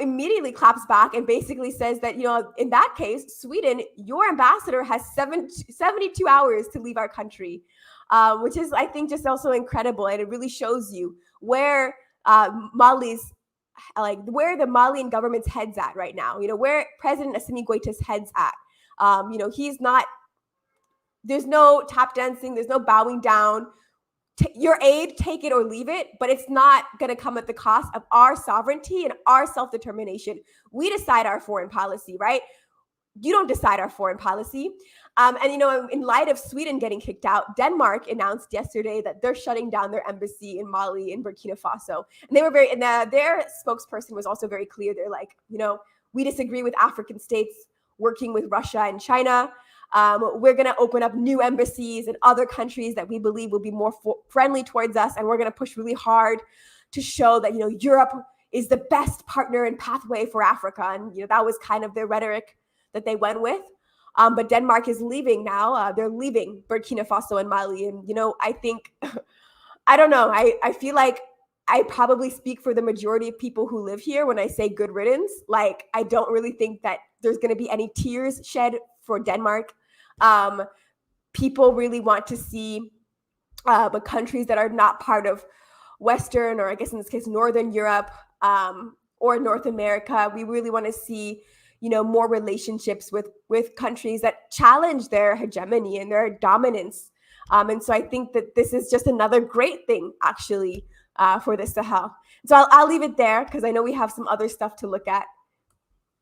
immediately claps back and basically says that, in that case, Sweden, your ambassador has 72 hours to leave our country, which is, I think, just also incredible. And it really shows you where where the Malian government's head's at right now, where President Assimi Goita's head's at. He's not, there's no tap dancing, there's no bowing down. Your aid, take it or leave it, but it's not going to come at the cost of our sovereignty and our self-determination. We decide our foreign policy, right? You don't decide our foreign policy. And, in light of Sweden getting kicked out, Denmark announced yesterday that they're shutting down their embassy in Mali and Burkina Faso. And they were their spokesperson was also very clear. They're like, we disagree with African states working with Russia and China. We're going to open up new embassies in other countries that we believe will be more friendly towards us. And we're going to push really hard to show that, Europe is the best partner and pathway for Africa. And, that was kind of their rhetoric that they went with. But Denmark is leaving now. They're leaving Burkina Faso and Mali. And, I think, I don't know. I feel like I probably speak for the majority of people who live here when I say good riddance. Like, I don't really think that there's going to be any tears shed for Denmark. People really want to see but countries that are not part of Western, or I guess in this case, Northern Europe, or North America. We really want to see, more relationships with countries that challenge their hegemony and their dominance. And so I think that this is just another great thing, actually, for the Sahel. So I'll leave it there because I know we have some other stuff to look at.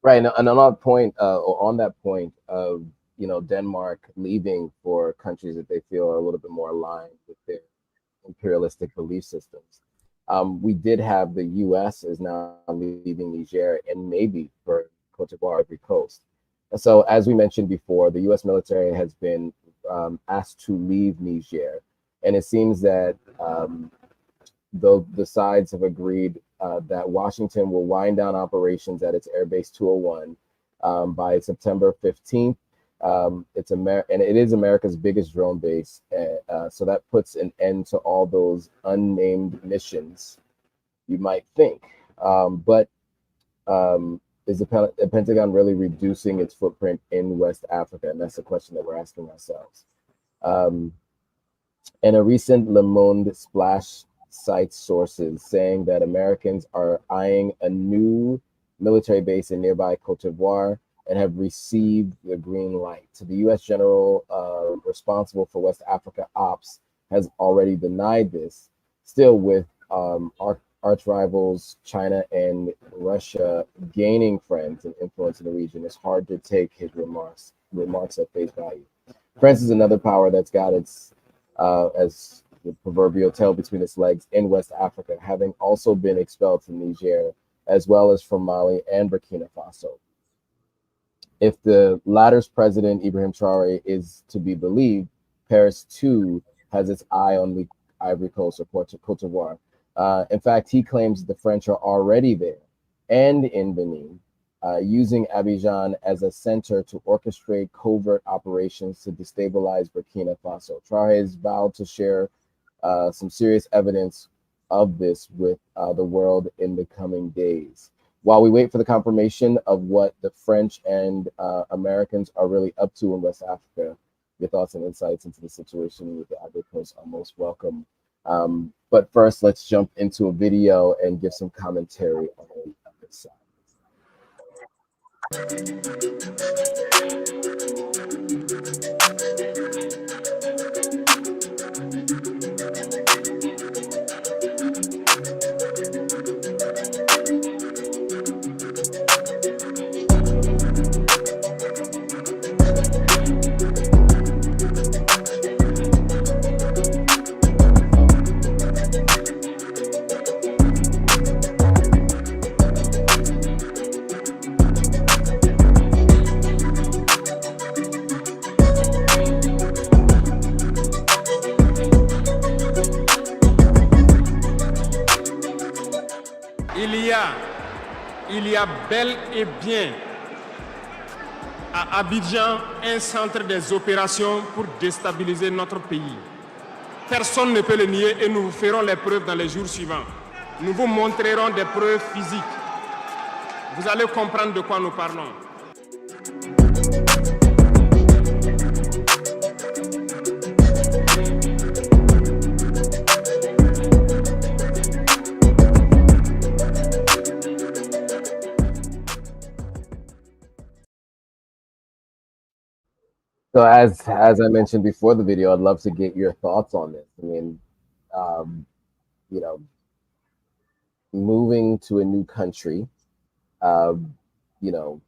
Right, and on that point, of Denmark leaving for countries that they feel are a little bit more aligned with their imperialistic belief systems. We did have the U.S. is now leaving Niger and maybe for Cote d'Ivoire, Ivory Coast. And so, as we mentioned before, the U.S. military has been asked to leave Niger, and it seems that the sides have agreed that Washington will wind down operations at its Airbase 201 by September 15th. And it is America's biggest drone base. So that puts an end to all those unnamed missions, you might think. But is the Pentagon really reducing its footprint in West Africa? And that's the question that we're asking ourselves. In a recent Le Monde splash cites sources saying that Americans are eyeing a new military base in nearby Cote d'Ivoire and have received the green light. So the U.S. general responsible for West Africa ops has already denied this. Still, with arch rivals China and Russia gaining friends and influence in the region, it's hard to take his remarks at face value. France is another power that's got its, as the proverbial tail between its legs in West Africa, having also been expelled from Niger, as well as from Mali and Burkina Faso. If the latter's president, Ibrahim Traoré, is to be believed, Paris too has its eye on the Ivory Coast or Cote d'Ivoire. In fact, he claims the French are already there and in Benin, using Abidjan as a center to orchestrate covert operations to destabilize Burkina Faso. Traoré has vowed to share some serious evidence of this with the world in the coming days. while we wait for the confirmation of what the French and Americans are really up to in West Africa, your thoughts and insights into the situation with the Ivory Coast are most welcome. But first, let's jump into a video and give some commentary on the other side. Il y a bel et bien à Abidjan un centre des opérations pour déstabiliser notre pays. Personne ne peut le nier et nous vous ferons les preuves dans les jours suivants. Nous vous montrerons des preuves physiques. Vous allez comprendre de quoi nous parlons. So as I mentioned before the video, I'd love to get your thoughts on this. I mean, you know, moving to a new country, you know,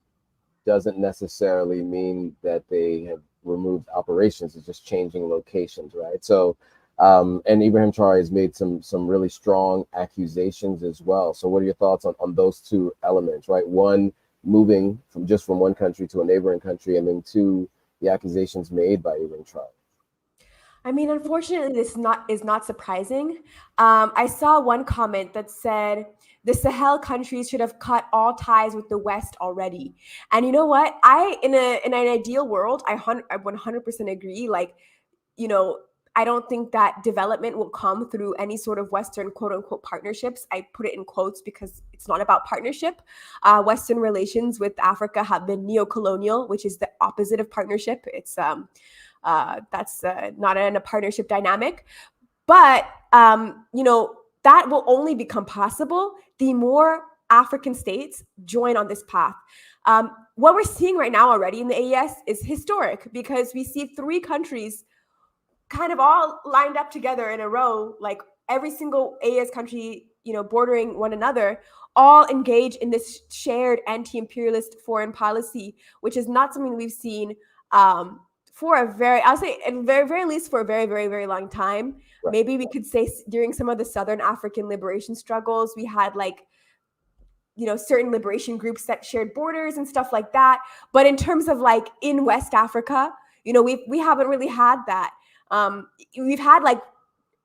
doesn't necessarily mean that they have removed operations. It's just changing locations, right? So, and Ibrahim Traoré has made some really strong accusations as well. So what are your thoughts on those two elements, right? One, moving from one country to a neighboring country, and then two, the accusations made by Ibrahim Traoré. I mean, unfortunately, this is not surprising. I saw one comment that said the Sahel countries should have cut all ties with the West already. And you know what? In an ideal world, I 100% agree. Like, you know, I don't think that development will come through any sort of Western quote unquote partnerships. I put it in quotes because it's not about partnership. Western relations with Africa have been neo-colonial, which is the opposite of partnership. It's that's not in a partnership dynamic. But, you know, that will only become possible the more African states join on this path. What we're seeing right now already in the AES is historic because we see 3 countries kind of all lined up together in a row, like every single AES country, you know, bordering one another, all engaged in this shared anti-imperialist foreign policy, which is not something we've seen for a very, I'll say at very, very least for a very, very, very long time. Right. Maybe we could say during some of the Southern African liberation struggles, we had like, you know, certain liberation groups that shared borders and stuff like that. But in terms of like in West Africa, you know, we haven't really had that. We've had like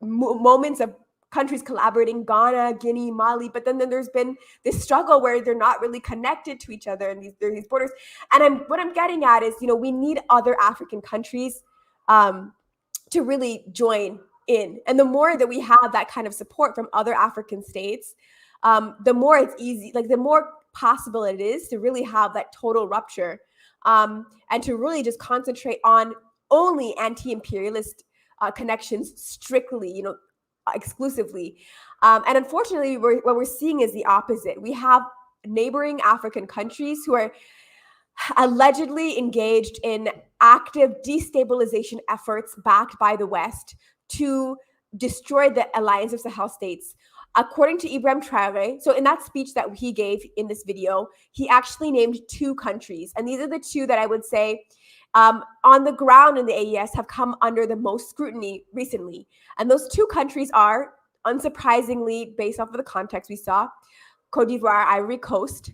moments of countries collaborating, Ghana, Guinea, Mali, but then there's been this struggle where they're not really connected to each other and these borders. And what I'm getting at is, you know, we need other African countries to really join in. And the more that we have that kind of support from other African states, the more it's easy, like the more possible it is to really have that total rupture and to really just concentrate on only anti-imperialist connections strictly, you know, exclusively. And unfortunately, what we're seeing is the opposite. We have neighboring African countries who are allegedly engaged in active destabilization efforts backed by the West to destroy the Alliance of Sahel States. According to Ibrahim Traoré, so in that speech that he gave in this video, he actually named 2 countries. And these are the 2 that I would say on the ground in the AES have come under the most scrutiny recently. And those 2 countries are, unsurprisingly, based off of the context we saw, Cote d'Ivoire, Ivory Coast.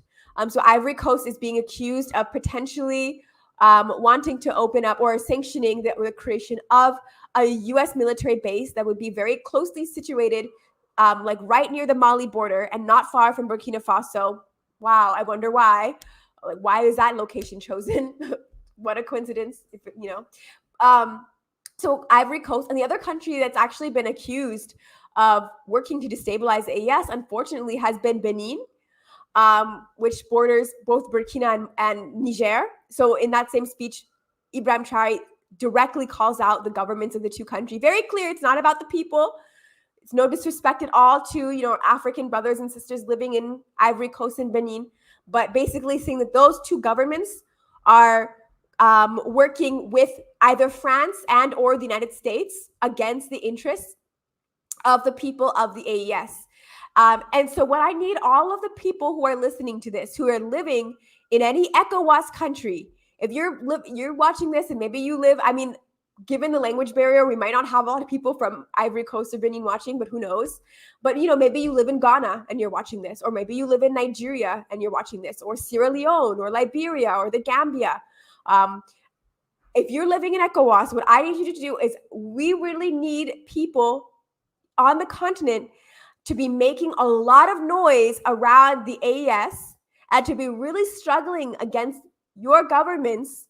So Ivory Coast is being accused of potentially wanting to open up or sanctioning the creation of a U.S. military base that would be very closely situated, like right near the Mali border and not far from Burkina Faso. Wow, I wonder why. Like, why is that location chosen? What a coincidence, if, you know. So Ivory Coast, and the other country that's actually been accused of working to destabilize the AES, unfortunately, has been Benin. which borders both Burkina and Niger. So in that same speech, Ibrahim Traoré directly calls out the governments of the two countries. Very clear, it's not about the people. It's no disrespect at all to, African brothers and sisters living in Ivory Coast and Benin, but basically saying that those two governments are working with either France and or the United States against the interests of the people of the AES. And so what I need all of the people who are listening to this, who are living in any ECOWAS country, if you're watching this and maybe you live, given the language barrier, we might not have a lot of people from Ivory Coast or Benin watching, but who knows? But, maybe you live in Ghana and you're watching this, or maybe you live in Nigeria and you're watching this, or Sierra Leone or Liberia or the Gambia. If you're living in ECOWAS, what I need you to do is we really need people on the continent to be making a lot of noise around the AES and to be really struggling against your governments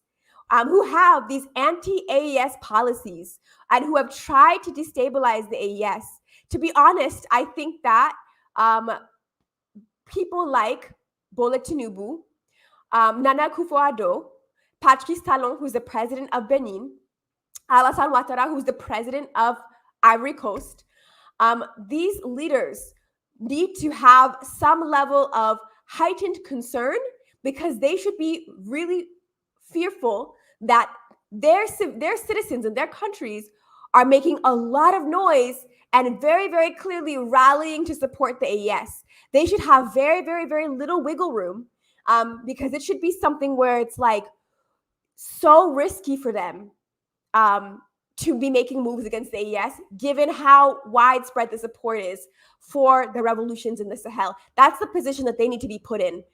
who have these anti-AES policies and who have tried to destabilize the AES. To be honest, I think that people like Bola Tinubu, Nana Akufo-Addo, Patrice Talon, who's the president of Benin, Alassane Ouattara, who's the president of Ivory Coast, these leaders need to have some level of heightened concern because they should be really fearful that their citizens in their countries are making a lot of noise and very, very clearly rallying to support the AES. They should have very, very, very little wiggle room because it should be something where it's like so risky for them to be making moves against the AES, given how widespread the support is for the revolutions in the Sahel. That's the position that they need to be put in.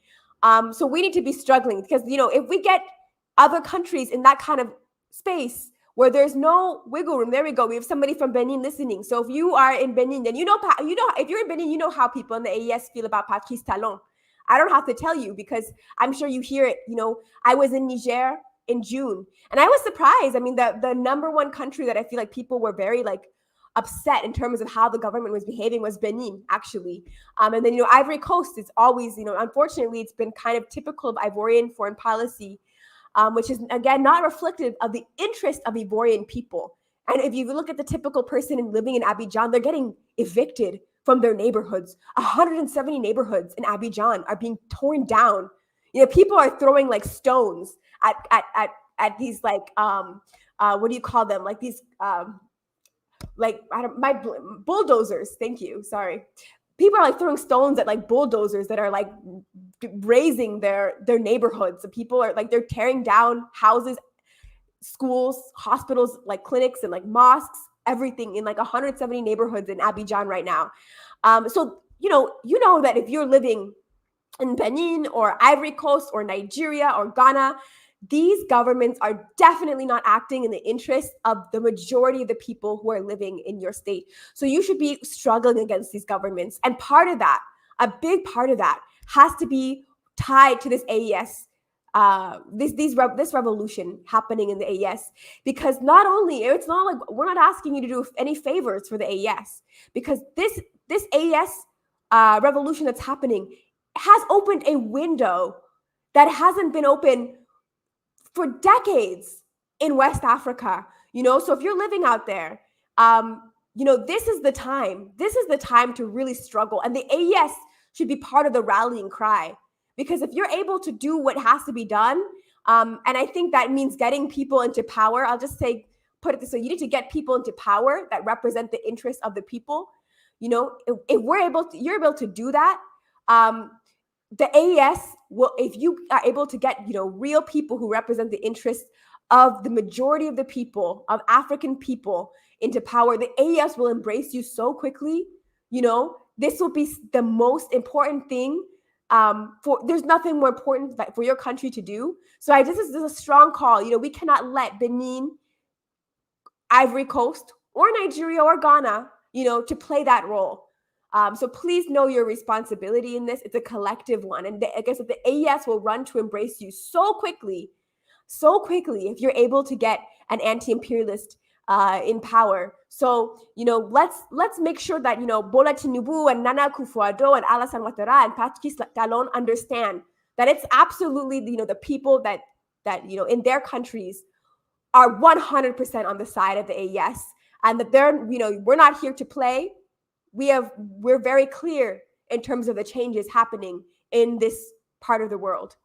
So we need to be struggling because, if we get other countries in that kind of space where there's no wiggle room, there we go. We have somebody from Benin listening. So if you are in Benin, then if you're in Benin, you know how people in the AES feel about Patrice Talon. I don't have to tell you because I'm sure you hear it. I was in Niger in June. And I was surprised. The number one country that I feel like people were very upset in terms of how the government was behaving was Benin, actually. And then, Ivory Coast is always, unfortunately, it's been kind of typical of Ivorian foreign policy, which is, again, not reflective of the interest of Ivorian people. And if you look at the typical person living in Abidjan, they're getting evicted from their neighborhoods. 170 neighborhoods in Abidjan are being torn down. People are throwing stones at these what do you call them? These bulldozers. Thank you. Sorry. People are throwing stones at bulldozers that are razing their neighborhoods. People are they're tearing down houses, schools, hospitals, clinics and mosques, everything in 170 neighborhoods in Abidjan right now. So you know that if you're living in Benin or Ivory Coast or Nigeria or Ghana, these governments are definitely not acting in the interest of the majority of the people who are living in your state. So you should be struggling against these governments. And part of that, a big part of that, has to be tied to this AES, this revolution happening in the AES. Because not only, it's not we're not asking you to do any favors for the AES, because this AES revolution that's happening has opened a window that hasn't been open for decades in West Africa. So if you're living out there, this is the time. This is the time to really struggle. And the AES should be part of the rallying cry. Because if you're able to do what has to be done, and I think that means getting people into power, I'll just put it this way, you need to get people into power that represent the interests of the people. If you're able to do that, the AES will, if you are able to get, real people who represent the interests of the majority of the people, of African people into power, the AES will embrace you so quickly. This will be the most important thing. There's nothing more important for your country to do. So this is a strong call. We cannot let Benin, Ivory Coast, or Nigeria or Ghana, to play that role. So please know your responsibility in this. It's a collective one. And I guess the AES will run to embrace you so quickly if you're able to get an anti-imperialist in power. So, let's make sure that, Bola Tinubu and Nana Akufo-Addo and Alassane Ouattara and Patrice Talon understand that it's absolutely, the people that in their countries are 100% on the side of the AES, and that we're not here to play. We're very clear in terms of the changes happening in this part of the world.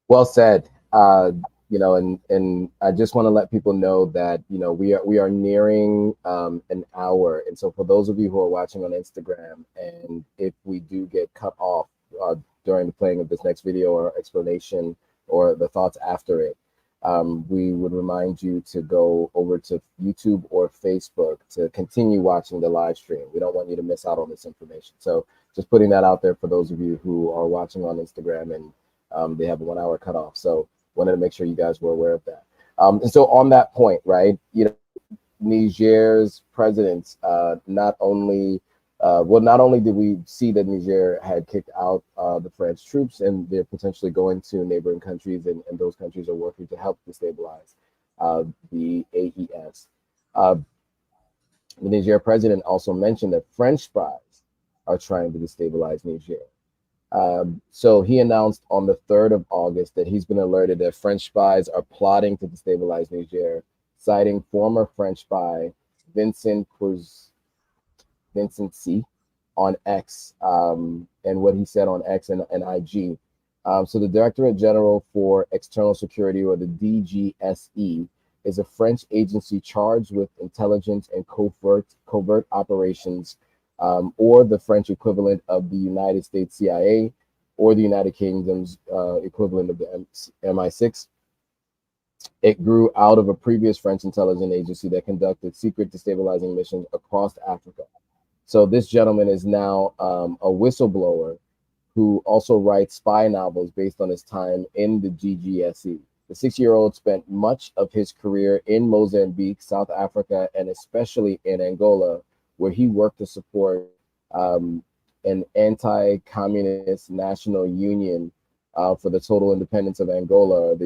Well said. And I just want to let people know that we are nearing an hour, and so for those of you who are watching on Instagram, and if we do get cut off during the playing of this next video or explanation or the thoughts after it, we would remind you to go over to YouTube or Facebook to continue watching the live stream. We don't want you to miss out on this information. So just putting that out there for those of you who are watching on Instagram, and they have a 1 hour cutoff. So wanted to make sure you guys were aware of that. And so on that point, right, Niger's president not only did we see that Niger had kicked out the French troops, and they're potentially going to neighboring countries, and those countries are working to help destabilize the AES. The Niger president also mentioned that French spies are trying to destabilize Niger. So he announced on the 3rd of August that he's been alerted that French spies are plotting to destabilize Niger, citing former French spy Vincent C on X, and what he said on X and IG. So the Directorate General for External Security, or the DGSE, is a French agency charged with intelligence and covert operations, or the French equivalent of the United States CIA, or the United Kingdom's equivalent of the MI6. It grew out of a previous French intelligence agency that conducted secret destabilizing missions across Africa. So this gentleman is now a whistleblower who also writes spy novels based on his time in the DGSE. The 6-year-old spent much of his career in Mozambique, South Africa, and especially in Angola, where he worked to support an anti-communist national union for the total independence of Angola, the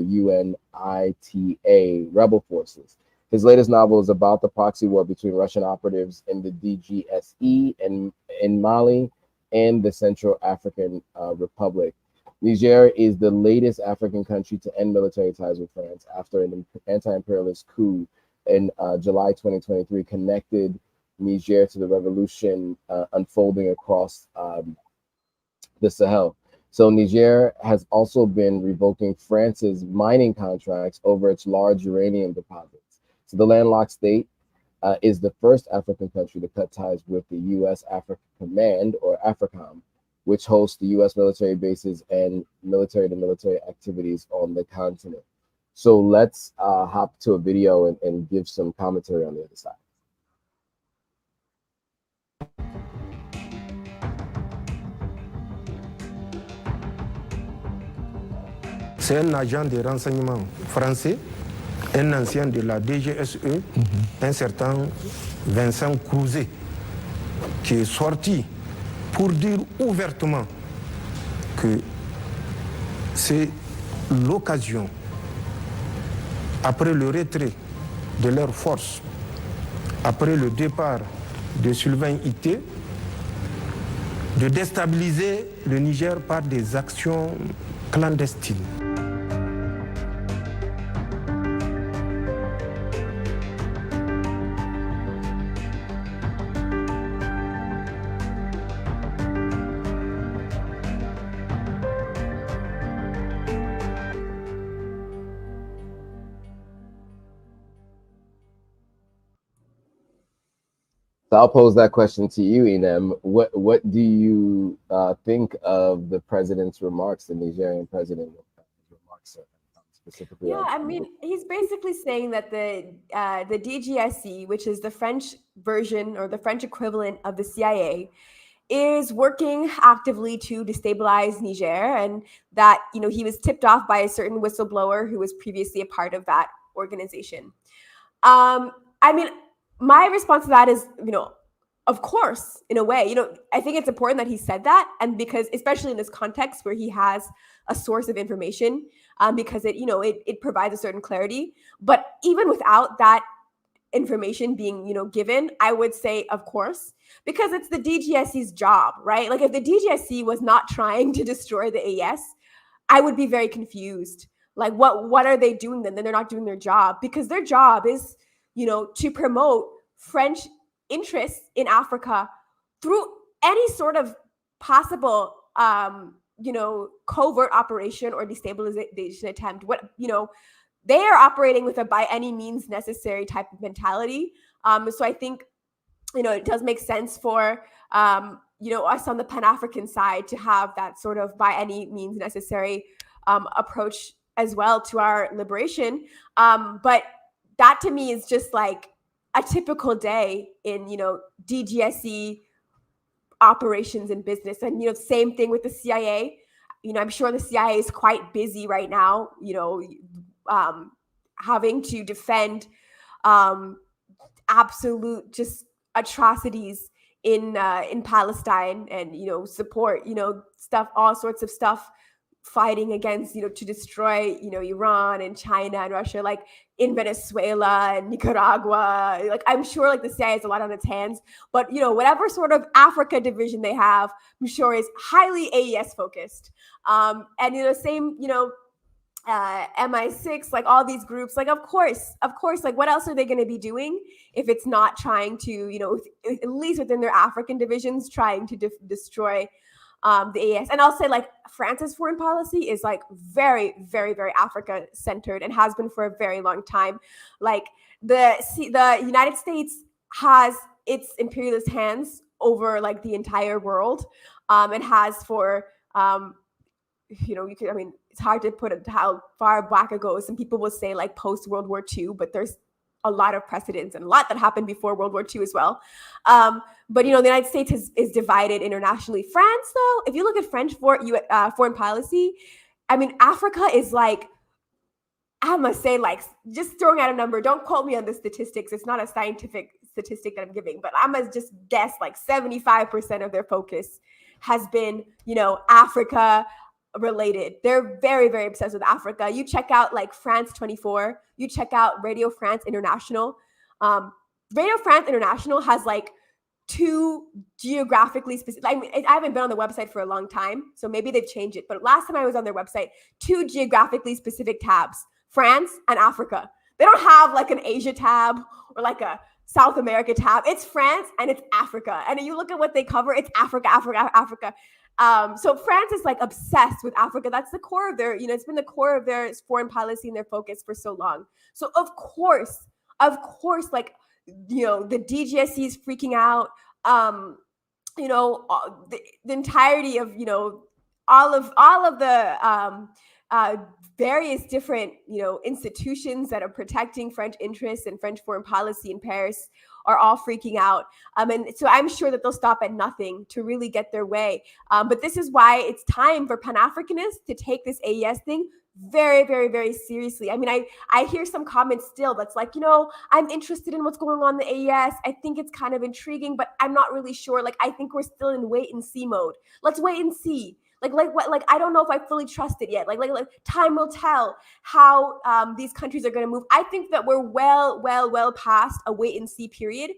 UNITA rebel forces. His latest novel is about the proxy war between Russian operatives in the DGSE and in Mali and the Central African Republic. Niger is the latest African country to end military ties with France after an anti-imperialist coup in July 2023 connected Niger to the revolution unfolding across the Sahel. So Niger has also been revoking France's mining contracts over its large uranium deposits. So the landlocked state is the first African country to cut ties with the U.S. Africa Command, or AFRICOM, which hosts the U.S. military bases and military-to-military activities on the continent. So let's hop to a video and give some commentary on the other side. C'est un agent de renseignement français, un ancien de la DGSE, un certain Vincent Crouzet, qui est sorti pour dire ouvertement que c'est l'occasion, après le retrait de leurs forces, après le départ de Sylvain Ité, de déstabiliser le Niger par des actions clandestines. So I'll pose that question to you, Inem. What do you think of the president's remarks, the Nigerian president's remarks specifically? Yeah, I mean, he's basically saying that the DGSE, which is the French version or the French equivalent of the CIA, is working actively to destabilize Niger, and that he was tipped off by a certain whistleblower who was previously a part of that organization. I mean, my response to that is, of course, in a way, I think it's important that he said that, and because especially in this context where he has a source of information, because it provides a certain clarity. But even without that information being given, I would say of course, because it's the DGSC's job, right? Like if the DGSC was not trying to destroy the AES, I would be very confused. Like what are they doing then? Then they're not doing their job, because their job is to promote French interests in Africa through any sort of possible covert operation or destabilization attempt. They are operating with a by any means necessary type of mentality. So I think, it does make sense for, us on the Pan-African side to have that sort of by any means necessary approach as well to our liberation. But that to me is just like a typical day in, DGSE operations and business. And, same thing with the CIA. I'm sure the CIA is quite busy right now, having to defend absolute just atrocities in Palestine, and support stuff, all sorts of stuff, fighting against to destroy Iran and China and Russia, like in Venezuela and Nicaragua. Like I'm sure like the CIA has a lot on its hands, but whatever sort of Africa division they have, I'm sure is highly AES focused. And same MI6, like all these groups, like of course, like what else are they going to be doing if it's not trying to, at least within their African divisions, trying to destroy the AES. And I'll say like France's foreign policy is like very, very, very Africa centered and has been for a very long time. Like the United States has its imperialist hands over like the entire world, and has for it's hard to put how far back it goes. Some people will say like post World War II, but there's a lot of precedents and a lot that happened before World War II as well. But the United States is divided internationally. France, though, if you look at French foreign policy, Africa is like, I must say, like, just throwing out a number. Don't quote me on the statistics. It's not a scientific statistic that I'm giving, but I'm gonna just guess like 75% of their focus has been, Africa related. They're very, very obsessed with Africa. You check out like France 24, you check out Radio France International. Radio France International has like 2 geographically specific, I haven't been on the website for a long time, so maybe they've changed it, but last time I was on their website, 2 geographically specific tabs, France and Africa. They don't have like an Asia tab or like a South America tab. It's France and it's Africa. And you look at what they cover, it's Africa, Africa, Africa. So France is like obsessed with Africa. That's the core of their, it's been the core of their foreign policy and their focus for so long. So of course, like, the DGSC is freaking out. The entirety of, all of the various different, institutions that are protecting French interests and French foreign policy in Paris are all freaking out. And so I'm sure that they'll stop at nothing to really get their way. But this is why it's time for Pan-Africanists to take this AES thing very, very, very seriously. I hear some comments still that's like, I'm interested in what's going on in the AES. I think it's kind of intriguing, but I'm not really sure. Like, I think we're still in wait and see mode. Let's wait and see. Like I don't know if I fully trust it yet. Like time will tell how these countries are going to move. I think that we're well past a wait and see period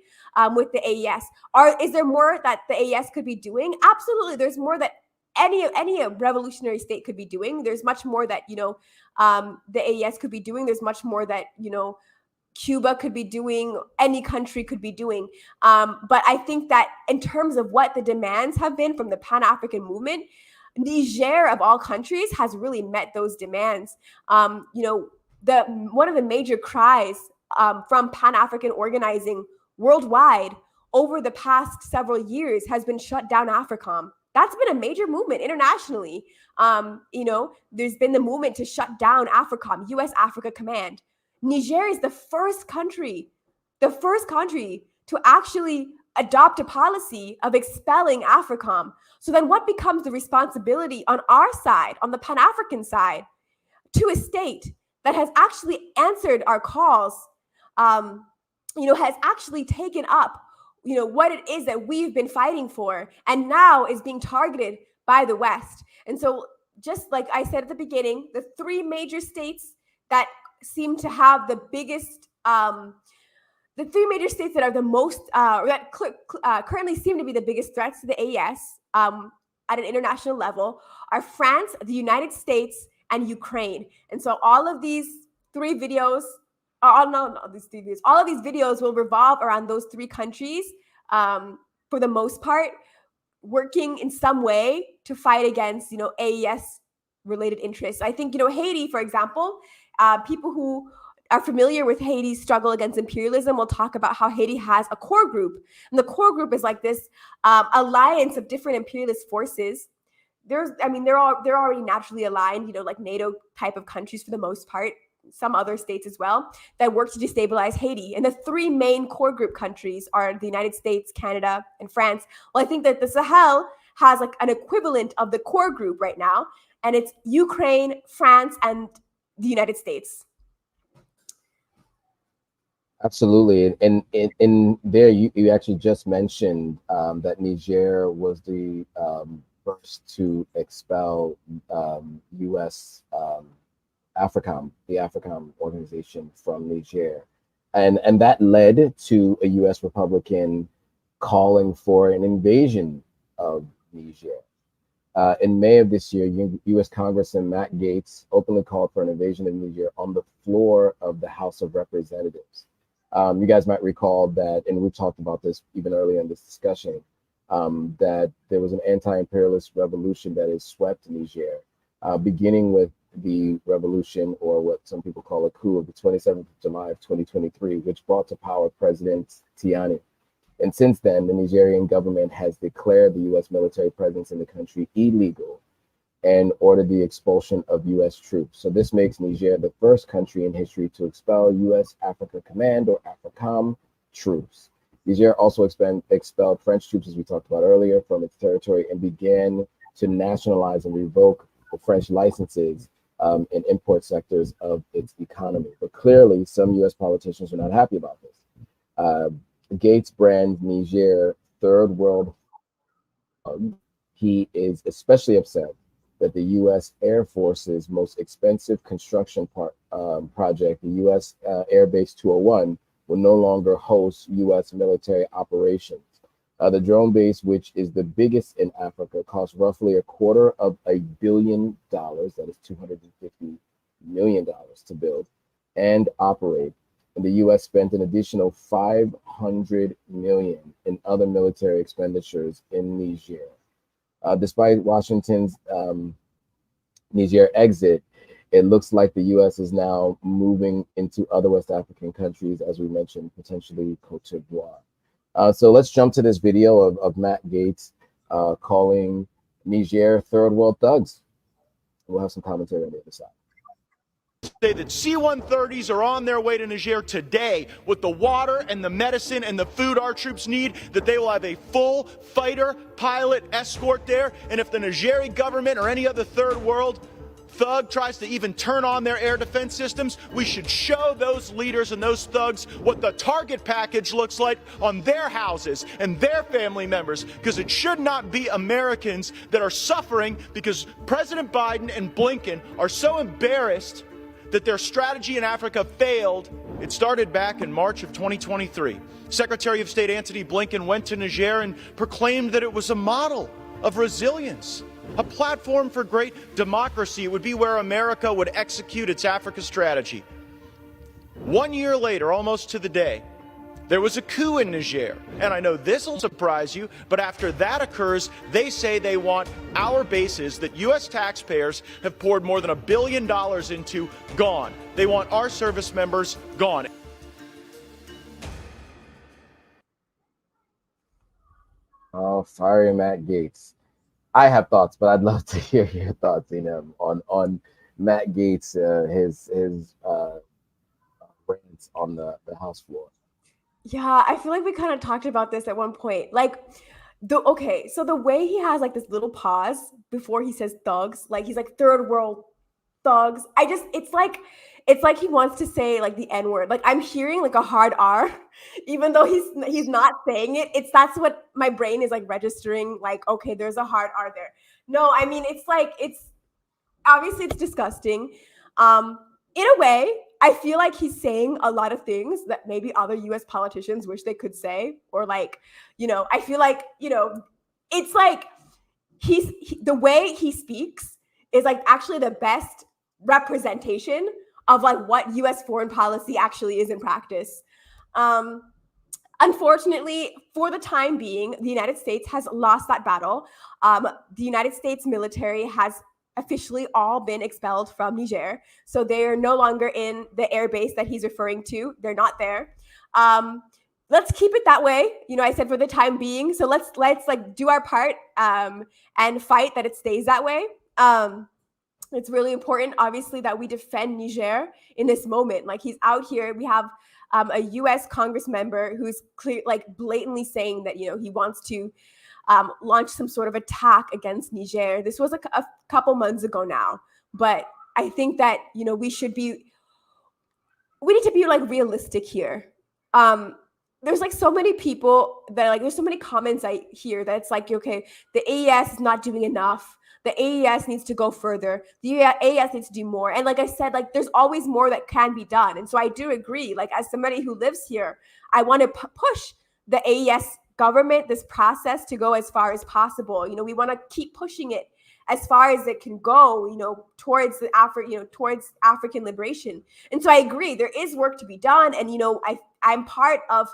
with the AES. Is there more that the AES could be doing? Absolutely. There's more that any revolutionary state could be doing. There's much more that the AES could be doing. There's much more that Cuba could be doing, any country could be doing. But I think that in terms of what the demands have been from the Pan-African movement, Niger of all countries has really met those demands. One of the major cries from Pan-African organizing worldwide over the past several years has been shut down AFRICOM. That's been a major movement internationally. There's been the movement to shut down AFRICOM, US Africa Command. Niger is the first country to actually adopt a policy of expelling AFRICOM. So then what becomes the responsibility on our side, on the Pan-African side, to a state that has actually answered our calls, has actually taken up, what it is that we've been fighting for, and now is being targeted by the West. And so, just like I said at the beginning, the three major states that seem to have the biggest, the three major states that are the most, currently seem to be the biggest threats to the AES at an international level are France, the United States, and Ukraine. And so all of these three videos, all of these videos will revolve around those three countries for the most part, working in some way to fight against, AES related interests. I think, Haiti, for example, people who are familiar with Haiti's struggle against imperialism will talk about how Haiti has a core group. And the core group is like this alliance of different imperialist forces. They're already naturally aligned, like NATO type of countries for the most part, some other states as well, that work to destabilize Haiti. And the three main core group countries are the United States, Canada, and France. Well, I think that the Sahel has like an equivalent of the core group right now, and it's Ukraine, France, and the United States. Absolutely. And in there, you actually just mentioned that Niger was the first to expel U.S. AFRICOM, the AFRICOM organization, from Niger. And that led to a U.S. Republican calling for an invasion of Niger. In May of this year, U.S. Congressman Matt Gaetz openly called for an invasion of Niger on the floor of the House of Representatives. You guys might recall that, and we talked about this even earlier in this discussion, that there was an anti-imperialist revolution that has swept Niger, beginning with the revolution, or what some people call a coup, of the 27th of July of 2023, which brought to power President Tiani. And since then, the Nigerian government has declared the U.S. military presence in the country illegal and ordered the expulsion of U.S. troops. So this makes Niger the first country in history to expel U.S. Africa Command, or AFRICOM, troops. Niger also expelled French troops, as we talked about earlier, from its territory, and began to nationalize and revoke the French licenses in import sectors of its economy. But clearly, some U.S. politicians are not happy about this. Gates brands Niger third world. He is especially upset that the U.S. Air Force's most expensive construction project, the U.S. Air Base 201, will no longer host U.S. military operations. The drone base, which is the biggest in Africa, costs roughly $250 million, that is $250 million to build and operate. And the U.S. spent an additional $500 million in other military expenditures in Niger. Despite Washington's Niger exit, it looks like the U.S. is now moving into other West African countries, as we mentioned, potentially Cote d'Ivoire. So let's jump to this video of Matt Gaetz calling Niger third world thugs. We'll have some commentary on the other side. Say that C-130s are on their way to Niger today with the water and the medicine and the food our troops need, that they will have a full fighter pilot escort there. And if the Nigerian government or any other third world thug tries to even turn on their air defense systems, we should show those leaders and those thugs what the target package looks like on their houses and their family members, because it should not be Americans that are suffering because President Biden and Blinken are so embarrassed that their strategy in Africa failed. It started back in March of 2023. Secretary of State Antony Blinken went to Niger and proclaimed that it was a model of resilience, a platform for great democracy. It would be where America would execute its Africa strategy. 1 year later, almost to the day, there was a coup in Niger. And I know this will surprise you, but after that occurs, they say they want our bases that U.S. taxpayers have poured more than $1 billion into gone. They want our service members gone. Oh, fiery Matt Gaetz. I have thoughts, but I'd love to hear your thoughts, on Matt Gaetz, his rants on the House floor. Yeah, I feel like we kind of talked about this at one point. So the way he has like this little pause before he says thugs, like he's like third world thugs. It's like he wants to say like the N-word. Like I'm hearing like a hard R, even though he's not saying it. That's what my brain is like registering. Like, okay, there's a hard R there. No, I mean it's obviously it's disgusting. In a way, I feel like he's saying a lot of things that maybe other US politicians wish they could say, or like, I feel like, it's like the way he speaks is like actually the best representation of like what US foreign policy actually is in practice. Unfortunately, for the time being, the United States has lost that battle. The United States military has officially all been expelled from Niger. So they're no longer in the air base that he's referring to. They're not there. Let's keep it that way. I said for the time being. So let's like do our part and fight that it stays that way. It's really important, obviously, that we defend Niger in this moment. Like he's out here. We have a U.S. Congress member who's blatantly saying that he wants to launch some sort of attack against Niger. This was a couple months ago now, but I think that we need to be like realistic here. There's like so many people that like there's so many comments I hear that it's like, okay, the AES is not doing enough. The AES needs to go further. The AES needs to do more. And like I said, like there's always more that can be done. And so I do agree, like as somebody who lives here, I want to push the AES government, this process to go as far as possible. We want to keep pushing it as far as it can go, towards towards African liberation. And so I agree, there is work to be done. And, I'm part of,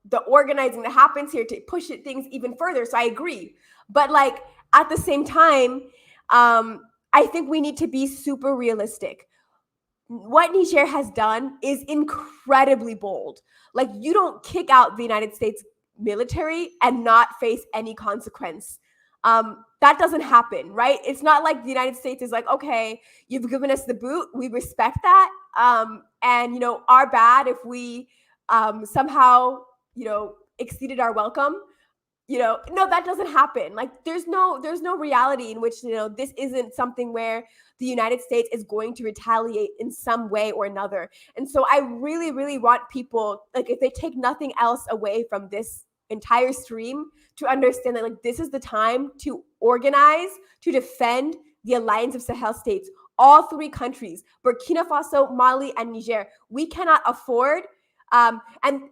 the organizing that happens here to push things even further. So I agree. But like at the same time, I think we need to be super realistic. What Niger has done is incredibly bold. Like you don't kick out the United States military and not face any consequence. That doesn't happen, right? It's not like the United States is like, okay, you've given us the boot, we respect that. And our bad if we somehow, exceeded our welcome. No, that doesn't happen. Like there's no reality in which, this isn't something where the United States is going to retaliate in some way or another. And so I really, really want people, like if they take nothing else away from this entire stream, to understand that like this is the time to organize, to defend the Alliance of Sahel States, all three countries, Burkina Faso, Mali, and Niger. We cannot afford and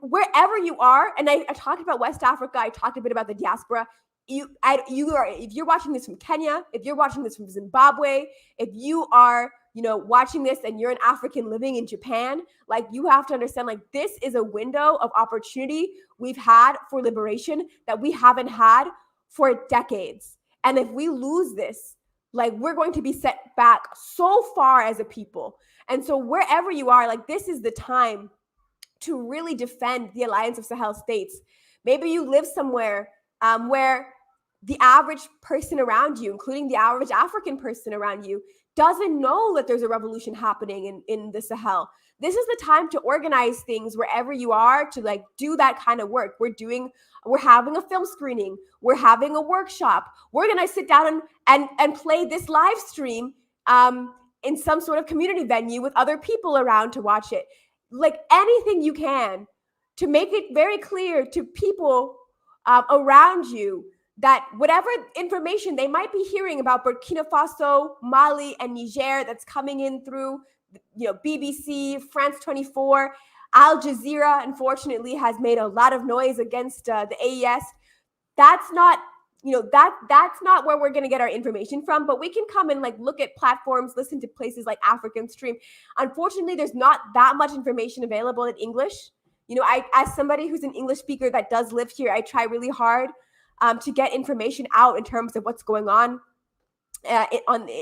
wherever you are, and I talked about West Africa, I talked a bit about the diaspora. If you're watching this from Kenya, if you're watching this from Zimbabwe, if you are, watching this and you're an African living in Japan, like you have to understand, like this is a window of opportunity we've had for liberation that we haven't had for decades. And if we lose this, like we're going to be set back so far as a people. And so wherever you are, like this is the time to really defend the Alliance of Sahel States. Maybe you live somewhere where the average person around you, including the average African person around you, doesn't know that there's a revolution happening in the Sahel. This is the time to organize things wherever you are, to like do that kind of work. We're having a film screening. We're having a workshop. We're going to sit down and play this live stream in some sort of community venue with other people around to watch it. Like anything you can to make it very clear to people around you that whatever information they might be hearing about Burkina Faso, Mali, and Niger that's coming in through, BBC, France 24, Al Jazeera, unfortunately, has made a lot of noise against the AES. That's not, that's not where we're going to get our information from. But we can come and like look at platforms, listen to places like African Stream. Unfortunately, there's not that much information available in English. As somebody who's an English speaker that does live here, I try really hard to get information out in terms of what's going on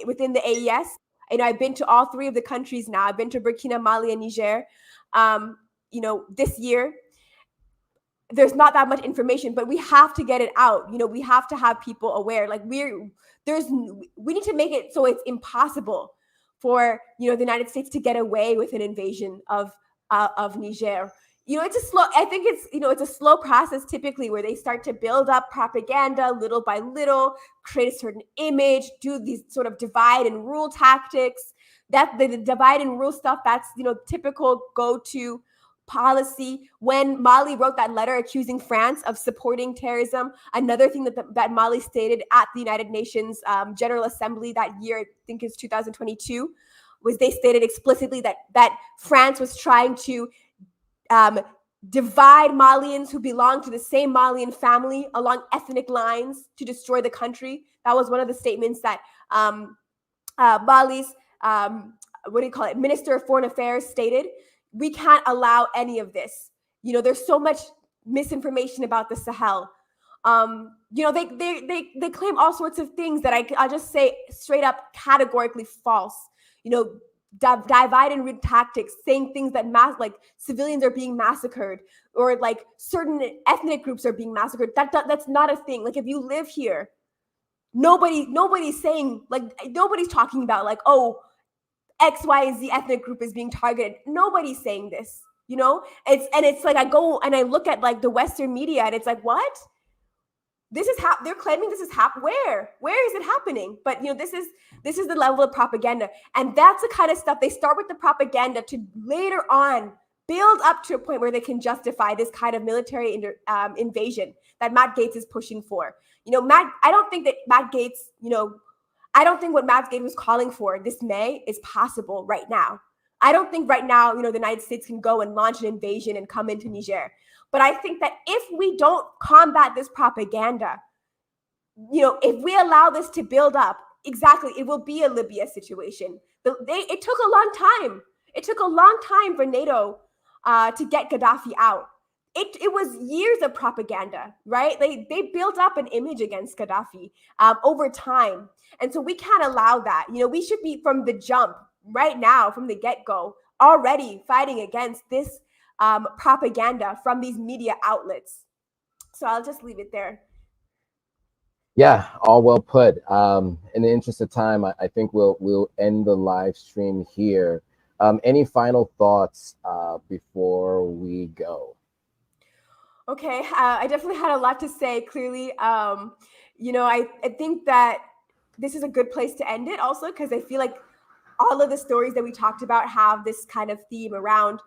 within the AES. I've been to all three of the countries now. I've been to Burkina, Mali, and Niger. This year, there's not that much information, but we have to get it out. We have to have people aware. Like we need to make it so it's impossible for the United States to get away with an invasion of Niger. I think it's a slow process typically where they start to build up propaganda little by little, create a certain image, do these sort of divide and rule tactics. That the divide and rule stuff, that's, typical go-to policy. When Mali wrote that letter accusing France of supporting terrorism, another thing that Mali stated at the United Nations General Assembly that year, I think it's 2022, was they stated explicitly that France was trying to divide Malians who belong to the same Malian family along ethnic lines to destroy the country. That was one of the statements that Mali's Minister of Foreign Affairs stated. We can't allow any of this. There's so much misinformation about the Sahel. They claim all sorts of things that I'll just say straight up categorically false. Divide and rule tactics, saying things that like civilians are being massacred, or like certain ethnic groups are being massacred. That's not a thing. Like, if you live here, nobody's saying, like, nobody's talking about like, oh, XYZ ethnic group is being targeted. Nobody's saying this. It's like I go and I look at like the Western media and it's like, what? This is they're claiming this is where is it happening? But this is the level of propaganda, and that's the kind of stuff they start with, the propaganda, to later on build up to a point where they can justify this kind of military invasion that Matt Gaetz is pushing for. I don't think that Matt Gaetz, I don't think what Matt Gaetz was calling for this May is possible right now. I don't think right now, the United States can go and launch an invasion and come into Niger. But I think that if we don't combat this propaganda, if we allow this to build up, exactly, it will be a Libya situation. It took a long time. It took a long time for NATO to get Gaddafi out. It was years of propaganda, right? They built up an image against Gaddafi over time. And so we can't allow that. We should be, from the jump, right now, from the get-go, already fighting against this propaganda from these media outlets. So I'll just leave it there. Yeah, all well put. In the interest of time, I think we'll end the live stream here. Any final thoughts before we go? Okay, I definitely had a lot to say, clearly. I think that this is a good place to end it also, because I feel like all of the stories that we talked about have this kind of theme around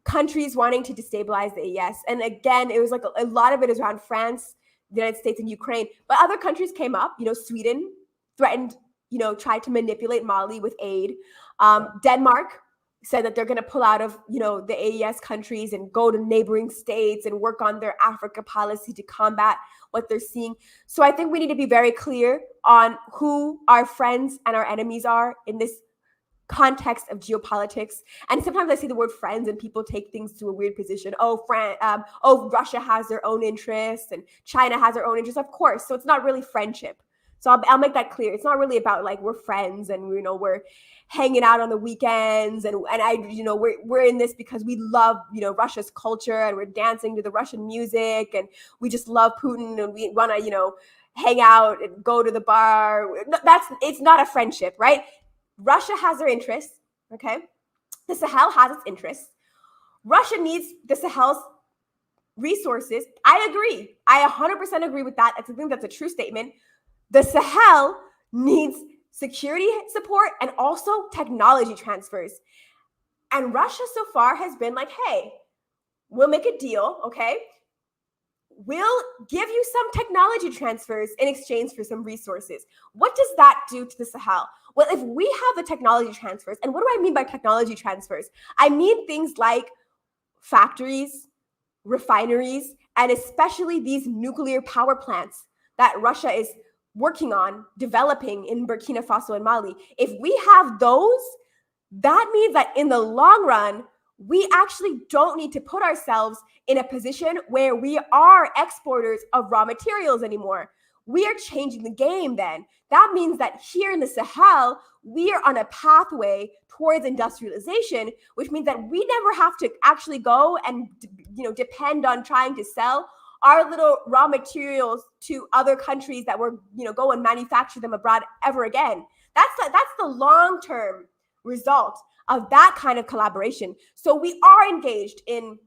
countries wanting to destabilize the AES. And again, it was like a lot of it is around France, the United States, and Ukraine. But other countries came up. Sweden threatened, tried to manipulate Mali with aid. Denmark said that they're going to pull out of, the AES countries and go to neighboring states and work on their Africa policy to combat what they're seeing. So I think we need to be very clear on who our friends and our enemies are in this context of geopolitics. And sometimes I see the word friends and people take things to a weird position. Russia has their own interests and China has their own interests, of course. So it's not really friendship. So I'll make that clear. It's not really about like we're friends and we're hanging out on the weekends and we're in this because we love Russia's culture and we're dancing to the Russian music and we just love Putin and we want to hang out and go to the bar. It's not a friendship, right? Russia has their interests, okay? The Sahel has its interests. Russia needs the Sahel's resources. I agree. I 100% agree with that. I think that's a true statement. The Sahel needs security support and also technology transfers. And Russia so far has been like, hey, we'll make a deal, okay? We'll give you some technology transfers in exchange for some resources. What does that do to the Sahel? Well, if we have the technology transfers, and what do I mean by technology transfers? I mean things like factories, refineries, and especially these nuclear power plants that Russia is working on developing in Burkina Faso and Mali. If we have those, that means that in the long run, we actually don't need to put ourselves in a position where we are exporters of raw materials anymore. We are changing the game then. That means that here in the Sahel, we are on a pathway towards industrialization, which means that we never have to actually go and depend on trying to sell our little raw materials to other countries that we're go and manufacture them abroad ever again. That's the long-term result of that kind of collaboration. So we are engaged in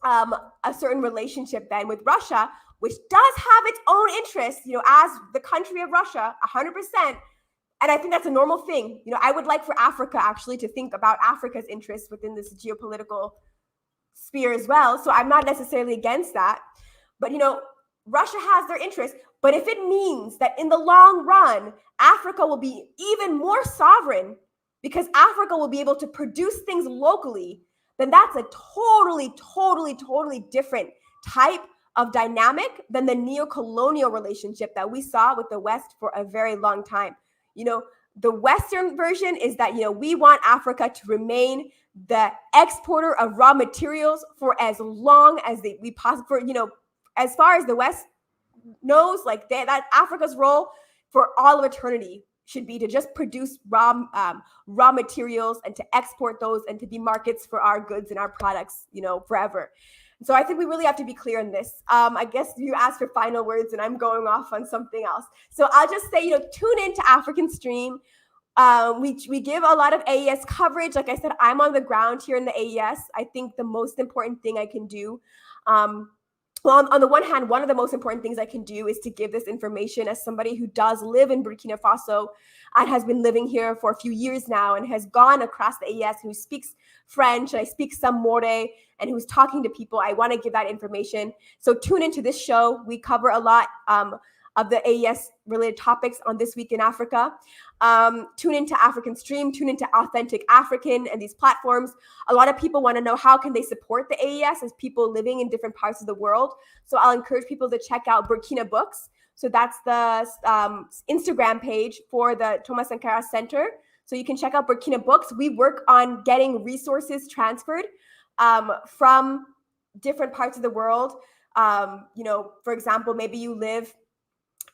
a certain relationship then with Russia, which does have its own interests, as the country of Russia, 100%. And I think that's a normal thing. I would like for Africa actually to think about Africa's interests within this geopolitical sphere as well. So I'm not necessarily against that. But, Russia has their interests. But if it means that in the long run, Africa will be even more sovereign because Africa will be able to produce things locally, then that's a totally, totally, totally different type of dynamic than the neo-colonial relationship that we saw with the West for a very long time. The Western version is that, we want Africa to remain the exporter of raw materials for as long as we possibly, as far as the West knows, like that Africa's role for all of eternity should be to just produce raw materials and to export those and to be markets for our goods and our products, forever. So I think we really have to be clear on this. I guess you asked for final words and I'm going off on something else. So I'll just say, tune into African Stream. We give a lot of AES coverage. Like I said, I'm on the ground here in the AES. I think the most important thing I can do, well, on the one hand, one of the most important things I can do is to give this information as somebody who does live in Burkina Faso and has been living here for a few years now and has gone across the AES, who speaks French, and I speak some More, and who's talking to people. I want to give that information. So tune into this show. We cover a lot of the AES related topics on This Week in Africa. Tune into African Stream, tune into Authentic African and these platforms. A lot of people want to know how can they support the AES as people living in different parts of the world. So I'll encourage people to check out Burkina Books. So that's the Instagram page for the Thomas Sankara Center. So you can check out Burkina Books. We work on getting resources transferred from different parts of the world. For example, maybe you live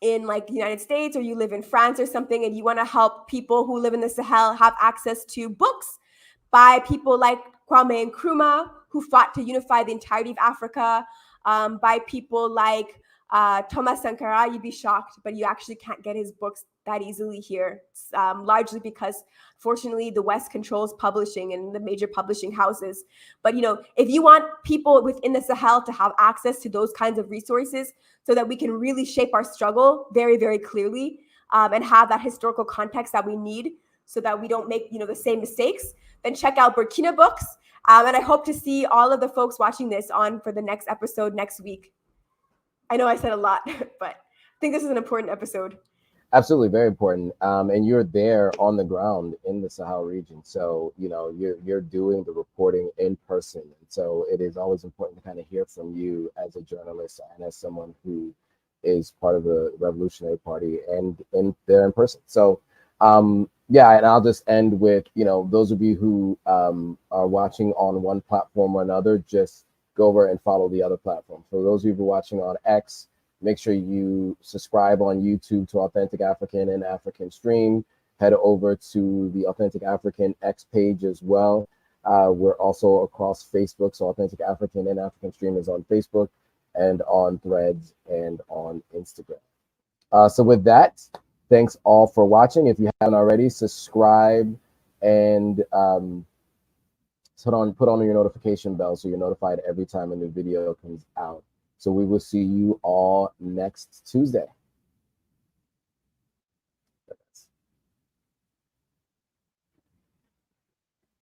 in like the United States or you live in France or something, and you want to help people who live in the Sahel have access to books by people like Kwame Nkrumah, who fought to unify the entirety of Africa, by people like Thomas Sankara. You'd be shocked, but you actually can't get his books that easily here, largely because, fortunately, the West controls publishing and the major publishing houses. But, if you want people within the Sahel to have access to those kinds of resources so that we can really shape our struggle very, very clearly, and have that historical context that we need so that we don't make, the same mistakes, then check out Burkina Books. And I hope to see all of the folks watching this on for the next episode next week. I know I said a lot, but I think this is an important episode. Absolutely, very important. And you're there on the ground in the Sahel region. So, you're doing the reporting in person. And so it is always important to kind of hear from you as a journalist and as someone who is part of the Revolutionary Party and there in person. So, yeah, and I'll just end with, those of you who are watching on one platform or another, just go over and follow the other platform. For those of you who are watching on X, make sure you subscribe on YouTube to Authentic African and African Stream. Head over to the Authentic African X page as well. We're also across Facebook, so Authentic African and African Stream is on Facebook and on Threads and on Instagram. So with that, thanks all for watching. If you haven't already, subscribe and put on your notification bell so you're notified every time a new video comes out. So we will see you all next Tuesday.